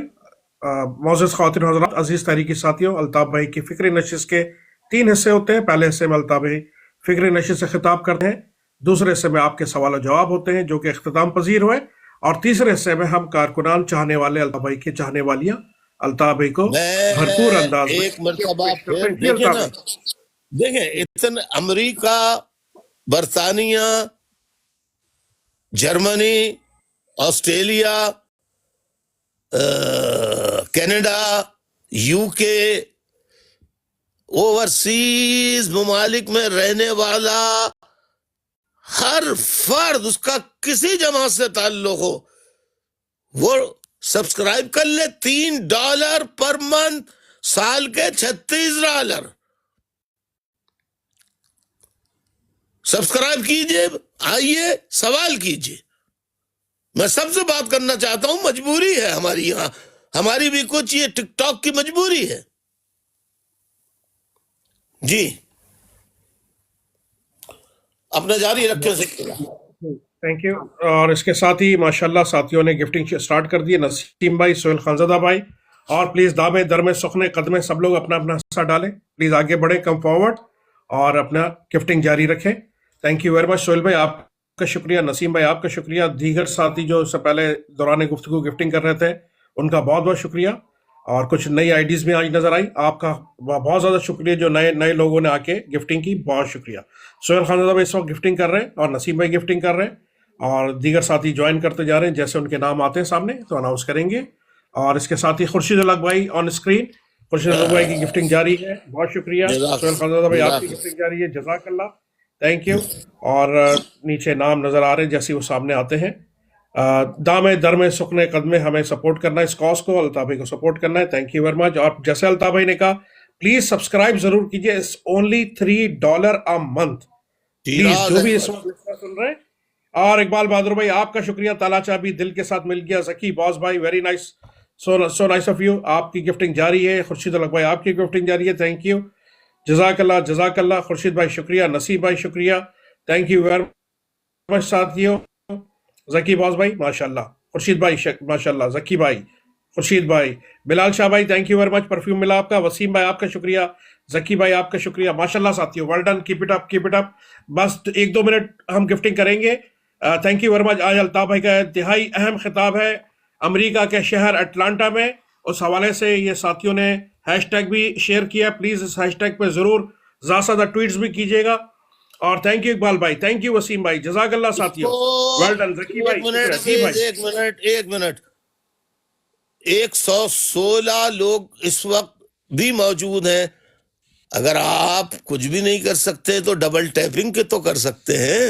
معزز خواتین حضرات، عزیز تحریکی ساتھیوں، الطاف بھائی کی فکری نشست کے 3 حصے ہوتے ہیں. پہلے حصے میں الطاف بھائی فکری نشست سے خطاب کرتے ہیں، دوسرے حصے میں آپ کے سوال و جواب ہوتے ہیں جو کہ اختتام پذیر ہوئے، اور تیسرے حصے میں ہم کارکنان، چاہنے والے، الطاف بھائی کے چاہنے والیاں الطاف بھائی کو میں بھرپور انداز میں ایک مرتبہ گفٹ پیش کرتے پھر ہیں. جی دیکھیں الطاف نا، بھائی. دیکھیں اتنا امریکہ، برطانیہ، جرمنی، آسٹریلیا، کینیڈا، یو کے، اوورسیز ممالک میں رہنے والا ہر فرد، اس کا کسی جماعت سے تعلق ہو، وہ سبسکرائب کر لے. $3 پر منتھ، سال کے $36. سبسکرائب کیجئے، آئیے سوال کیجئے. میں سب سے بات کرنا چاہتا ہوں، مجبوری ہے ہماری، یہاں ہماری بھی کچھ یہ ٹک ٹاک کی مجبوری ہے. جی اپنا جاری رکھیں. Thank you. اور اس کے ساتھ ہی ماشاءاللہ ساتھیوں نے گفٹنگ سٹارٹ کر دی. نسیم بھائی، سہیل خانزادہ بھائی، اور پلیز دامے درمے سخنے قدمے سب لوگ اپنا اپنا حصہ ڈالیں. پلیز آگے بڑھیں، کم فارورڈ، اور اپنا گفٹنگ جاری رکھیں. تھینک یو ویری مچ. سہیل بھائی آپ کا شکریہ، نسیم بھائی آپ کا شکریہ، دیگر ساتھی جو اس سے پہلے دوران گفتگو گفٹنگ کر رہے تھے ان کا بہت بہت شکریہ. اور کچھ نئی آئیڈیز بھی آج نظر آئی، آپ کا بہت زیادہ شکریہ جو نئے لوگوں نے آ کے گفٹنگ کی، بہت شکریہ. سہیل خانزادہ بھائی اس وقت گفٹنگ کر رہے ہیں، اور نسیم بھائی گفٹنگ کر رہے ہیں، اور دیگر ساتھی جوائن کرتے جا رہے ہیں. جیسے ان کے نام آتے ہیں سامنے تو اناؤنس کریں گے. اور اس کے ساتھ ہی خورشید الگ بھائی آن اسکرین، خورشید الگ بھائی کی گفٹنگ جاری ہے، بہت شکریہ. سہیل خانزادہ بھائی آپ کی گفٹنگ جاری ہے، جزاک اللہ، تھینک یو. اور نیچے نام نظر آ رہے ہیں جیسے وہ سامنے آتے ہیں. دامے درمے سکنے قدمے ہمیں سپورٹ کرنا ہے، اس کاز کو، الطاف بھائی کو سپورٹ کرنا ہے. تھینک یو ویری مچ. اور جیسے الطاف بھائی نے کہا پلیز سبسکرائب ضرور کیجیے، it's only $3 a month. Please جو بھی اس وقت سن رہے ہیں. اور اقبال بہادر بھائی آپ کا شکریہ، تالا چابی دل کے ساتھ مل گیا. ذکی باس بھائی very nice, so nice of you, آپ کی گفٹنگ جاری ہے. خورشید الگ بھائی آپ کی گفٹنگ جاری ہے، تھینک یو، جزاک اللہ جزاک اللہ. خورشید بھائی شکریہ، نصیب بھائی شکریہ، تھینک یو ویری مچ ساتھیوں. ذکی باس بھائی ماشاءاللہ، خورشید بھائی ماشاءاللہ، ذکی بھائی، خورشید بھائی، بلال شاہ بھائی thank you very much, perfume ملا آپ کا. وسیم بھائی آپ کا شکریہ، ذکی بھائی آپ کا شکریہ، ماشاءاللہ ساتھیوں، well done, keep it up keep it up. بس 1-2 منٹ ہم گفٹنگ کریں گے. Thank you very much. آج الطاف بھائی کا انتہائی اہم خطاب ہے امریکہ کے شہر اٹلانٹا میں، اس حوالے سے یہ ساتھیوں نے ہیش ٹیگ بھی شیئر کیا. پلیز اس ہیش ٹیگ پہ ضرور زیادہ سے زیادہ ٹویٹس بھی کیجیے گا. اور تھینک یو اقبال بھائی، تھینک یو وسیم بھائی، جزاک اللہ ساتھیوں، ویل ڈن. ذکی بھائی شکریہ. جی بھائی ایک منٹ 116 لوگ اس وقت بھی موجود ہیں. اگر آپ کچھ بھی نہیں کر سکتے تو ڈبل ٹیپنگ کے تو کر سکتے ہیں.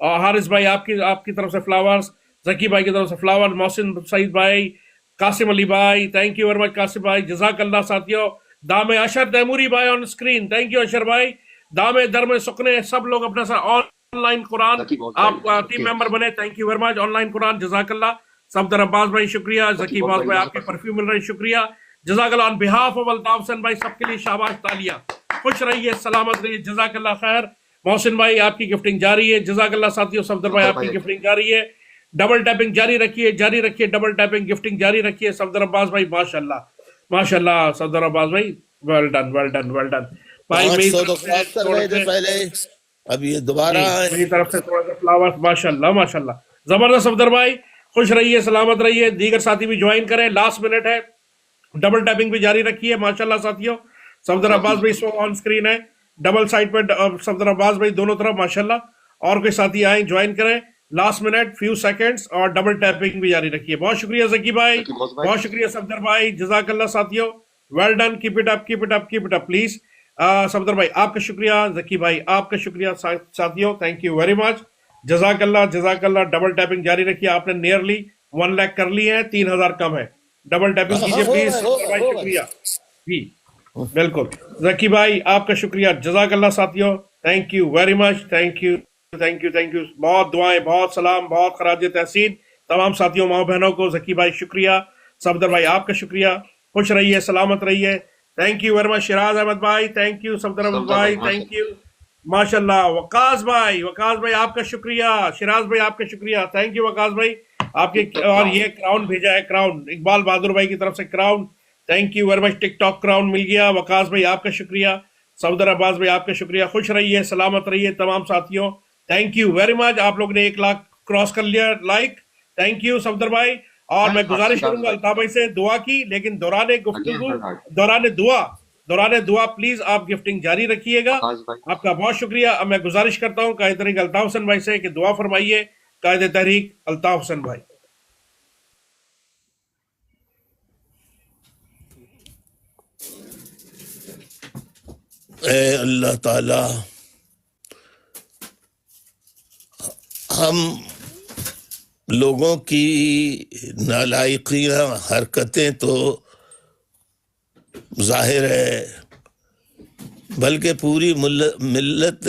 اور حارث بھائی آپ کی طرف سے فلاورز، ذکی بھائی کی طرف سے فلاور، محسن سعید بھائی، قاسم علی بھائی، تھینک یو ویری مچ قاسم بھائی، جزاک اللہ ساتھیوں. دام اشر تیموری بھائی آن اسکرین، تھینک یو اشر بھائی. دام درم سکنے سب لوگ اپنا سا آن لائن قرآن آپ ٹیم ممبر بنے، thank you very much. Online قرآن جزاک اللہ. صفدر عباس بھائی شکریہ، ذکی باز بھائی آپ کے پرفیوم مل رہے شکریہ، جزاک اللہ. آن بہاف آف الطاف حسین بھائی سب کے لیے شاباش تالیہ. خوش رہیے، سلامت رہیے، جزاک اللہ خیر. محسن بھائی آپ کی گفٹنگ جاری ہے، جزاک اللہ ساتھیوں. صفدر بھائی آپ کی گفٹنگ جاری ہے، ڈبل ٹیپنگ جاری رکھیے، ڈبل ٹیپنگ گفٹنگ جاری رکھیے. صفدر عباس بھائی ماشاء اللہ صفدر عباس بھائی ویل ڈن بھائی. 500 تو کراس کر گئے تھے پہلے، اب یہ دوبارہ میری طرف سے تھوڑا سا فلاور. ماشاء اللہ زبردست. صفدر بھائی خوش رہیے، سلامت رہیے. دیگر ساتھی بھی جوائن کریں، لاسٹ منٹ ہے. ڈبل ٹیپنگ بھی جاری رکھیے ماشاء اللہ ساتھیوں. صفدر عباس بھائی سو آن اسکرین ہے، ڈبل سائڈ پہ صفدر عباس بھائی دونوں طرف ماشاء اللہ. اور کوئی ساتھی آئیں جوائن کریں، لاسٹ منٹ فیو سیکنڈز، اور ڈبل ٹیپنگ بھی جاری رکھیے. بہت شکریہ ذکی بھائی، بہت شکریہ صفدر بھائی، جزاک اللہ ساتھیوں. Well done, keep it up please. Safdar بھائی آپ کا شکریہ، ذکی بھائی آپ کا شکریہ ساتھیوں، تھینک یو ویری مچ، جزاک اللہ. ڈبل ٹیپنگ جاری رکھیے. آپ نے نیئرلی 1 لاکھ کر لی ہے، 3000 کم ہے. ڈبل ٹیپنگ کیجیے پلیز. شکریہ جی، بالکل. ذکی بھائی آپ کا شکریہ، جزاک اللہ ساتھیوں، thank you very much. Thank you. بہت دعائیں، بہت سلام، بہت خراج تحسین تمام ساتھیوں ماں بہنوں کو. ذکی بھائی شکریہ، صفدر بھائی آپ کا شکریہ. خوش رہیے، سلامت رہیے. Thank you very much. Sheraz Ahmed بھائی تھینک یو. صفدر احمد بھائی تھینک یو ماشاء اللہ. وقاص بھائی آپ کا شکریہ. شیراز بھائی آپ کا شکریہ، تھینک یو وقاص بھائی آپ کے. اور یہ کراؤن بھیجا ہے، کراؤن اقبال بہادر بھائی کی طرف سے crown, thank you very much. TikTok crown مل گیا. وقاص بھائی آپ کا شکریہ، صفدر عباس بھائی آپ کا شکریہ. خوش رہیے، سلامت رہیے تمام ساتھیوں، تھینک یو ویری مچ. آپ لوگ نے 1 لاکھ کراس کر لیا لائک، تھینک یو صفدر بھائی. اور میں گزارش کروں گا الطاف بھائی سے دعا کی، لیکن دوران دعا پلیز آپ گفٹنگ جاری رکھیے گا. آپ کا بہت شکریہ. اب میں گزارش کرتا ہوں قائد تحریک الطاف حسین بھائی سے کہ دعا فرمائیے. قائد تحریک الطاف حسین بھائی. اے اللہ تعالی، ہم لوگوں کی نالائقیاں حرکتیں تو ظاہر ہے، بلکہ پوری ملت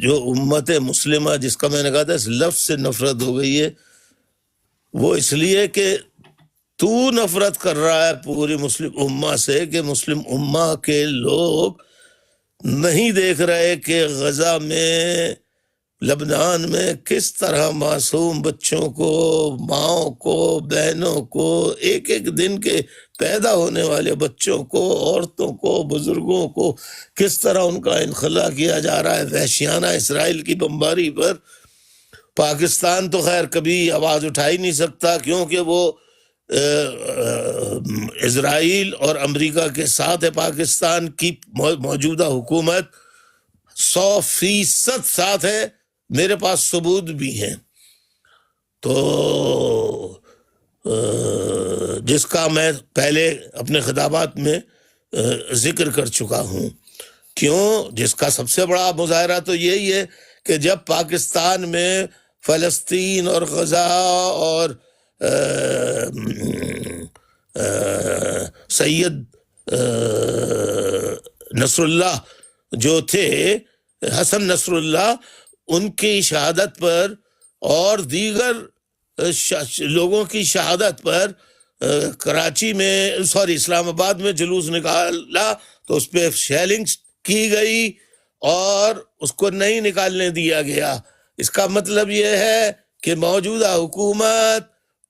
جو امت مسلمہ جس کا میں نے کہا تھا اس لفظ سے نفرت ہو گئی ہے، وہ اس لیے کہ تو نفرت کر رہا ہے پوری مسلم امہ سے کہ مسلم امہ کے لوگ نہیں دیکھ رہے کہ غزہ میں، لبنان میں کس طرح معصوم بچوں کو، ماؤں کو، بہنوں کو، ایک دن کے پیدا ہونے والے بچوں کو، عورتوں کو، بزرگوں کو کس طرح ان کا انخلا کیا جا رہا ہے وحشیانہ اسرائیل کی بمباری پر. پاکستان تو خیر کبھی آواز اٹھا ہی نہیں سکتا، کیونکہ وہ اسرائیل اور امریکہ کے ساتھ ہے. پاکستان کی موجودہ حکومت 100% ساتھ ہے، میرے پاس ثبوت بھی ہیں. تو جس کا میں پہلے اپنے خطابات میں ذکر کر چکا ہوں. کیوں؟ جس کا سب سے بڑا مظاہرہ تو یہی ہے کہ جب پاکستان میں فلسطین اور غزہ اور سید نصر اللہ جو تھے، حسن نصر اللہ، ان کی شہادت پر اور دیگر لوگوں کی شہادت پر کراچی میں اسلام آباد میں جلوس نکالا تو اس پہ شیلنگ کی گئی اور اس کو نہیں نکالنے دیا گیا. اس کا مطلب یہ ہے کہ موجودہ حکومت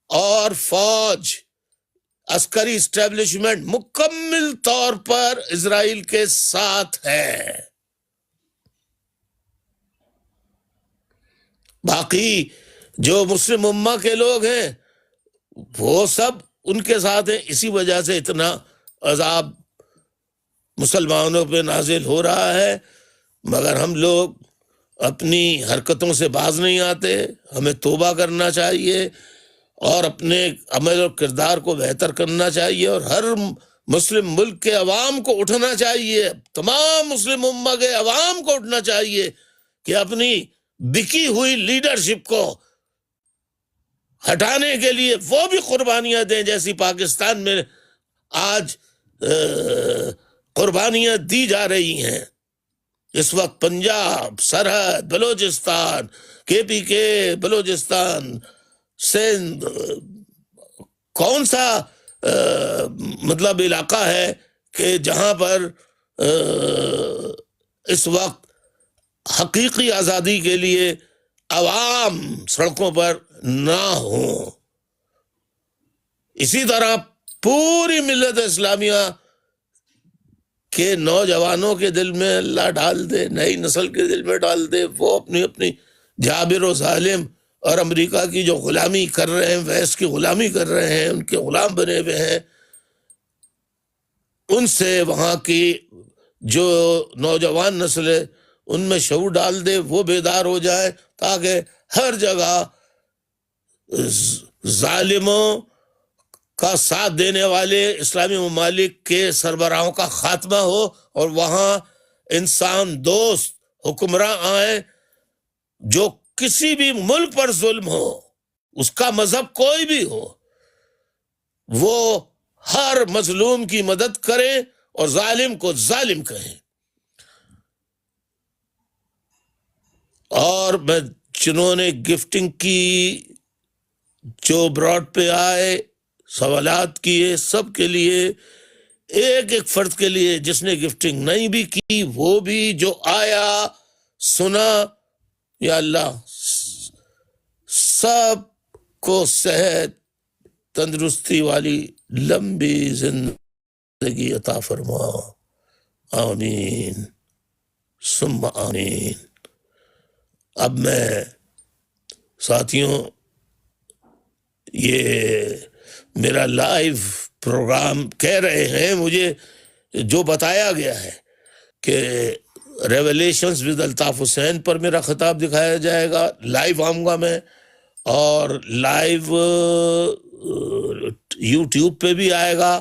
اور فوج، عسکری اسٹیبلشمنٹ مکمل طور پر اسرائیل کے ساتھ ہے. باقی جو مسلم امہ کے لوگ ہیں وہ سب ان کے ساتھ ہیں. اسی وجہ سے اتنا عذاب مسلمانوں پہ نازل ہو رہا ہے، مگر ہم لوگ اپنی حرکتوں سے باز نہیں آتے. ہمیں توبہ کرنا چاہیے اور اپنے عمل اور کردار کو بہتر کرنا چاہیے، اور ہر مسلم ملک کے عوام کو اٹھنا چاہیے، تمام مسلم امہ کے عوام کو اٹھنا چاہیے کہ اپنی بکی ہوئی لیڈرشپ کو ہٹانے کے لیے وہ بھی قربانیاں دیں جیسی پاکستان میں آج قربانیاں دی جا رہی ہیں. اس وقت پنجاب، سرحد، بلوچستان، KPK، بلوچستان، سندھ، کون سا مطلب علاقہ ہے کہ جہاں پر اس وقت حقیقی آزادی کے لیے عوام سڑکوں پر نہ ہوں. اسی طرح پوری ملت اسلامیہ کے نوجوانوں کے دل میں اللہ ڈال دے، نئی نسل کے دل میں ڈال دے، وہ اپنی اپنی جابر و ظالم اور امریکہ کی جو غلامی کر رہے ہیں، ویسٹ کی غلامی کر رہے ہیں، ان کے غلام بنے ہوئے ہیں، ان سے وہاں کی جو نوجوان نسل ہے ان میں شعور ڈال دے، وہ بیدار ہو جائے، تاکہ ہر جگہ ظالموں کا ساتھ دینے والے اسلامی ممالک کے سربراہوں کا خاتمہ ہو اور وہاں انسان دوست حکمراں آئیں جو کسی بھی ملک پر ظلم ہو، اس کا مذہب کوئی بھی ہو، وہ ہر مظلوم کی مدد کریں اور ظالم کو ظالم کہیں. اور میں جنہوں نے گفٹنگ کی، جو براڈ پہ آئے، سوالات کیے، سب کے لیے، ایک ایک فرد کے لیے جس نے گفٹنگ نہیں بھی کی وہ بھی جو آیا سنا، یا اللہ سب کو صحت تندرستی والی لمبی زندگی عطا فرما. آمین ثم آمین. اب میں ساتھیوں یہ میرا لائیو پروگرام کہہ رہے ہیں، مجھے جو بتایا گیا ہے کہ ریولیشنز ود الطاف حسین پر میرا خطاب دکھایا جائے گا، لائیو آؤں گا میں، اور لائیو یوٹیوب پہ بھی آئے گا،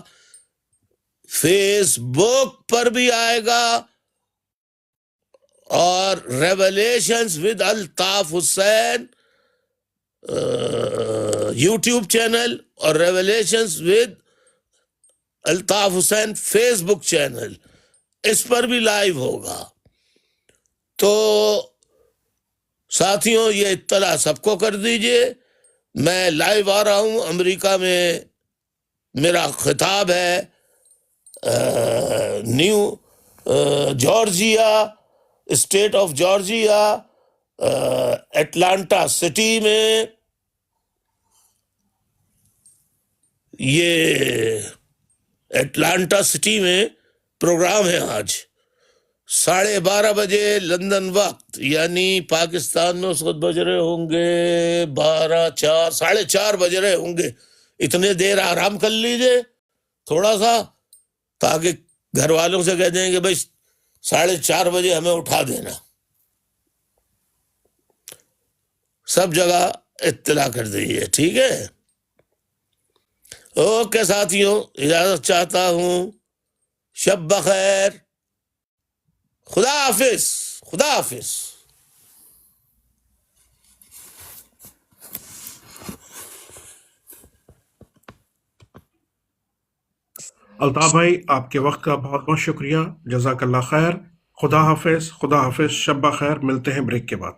فیس بک پر بھی آئے گا، اور revelations with Altaf Hussain YouTube channel اور revelations with Altaf Hussain Facebook channel, اس پر بھی لائیو ہوگا. تو ساتھیوں یہ اطلاع سب کو کر دیجئے، میں لائیو آ رہا ہوں. امریکہ میں میرا خطاب ہے new Georgia, state of Georgia, Atlanta city میں. یہ اٹلانٹا سٹی میں پروگرام ہے آج 12:30 بجے لندن وقت، یعنی پاکستان میں اس وقت بج رہے ہوں گے 12:04، 4:30 بج رہے ہوں گے. اتنے دیر آرام کر لیجئے تھوڑا سا، تاکہ گھر والوں سے کہہ دیں کہ بھائی 4:30 بجے ہمیں اٹھا دینا. سب جگہ اطلاع کر دیجیے، ٹھیک ہے؟ اوکے ساتھیوں، اجازت چاہتا ہوں. شب بخیر، خدا حافظ، خدا حافظ. الطاف بھائی آپ کے وقت کا بہت بہت شکریہ، جزاک اللہ خیر. خدا حافظ، خدا حافظ، شب بخیر. ملتے ہیں بریک کے بعد.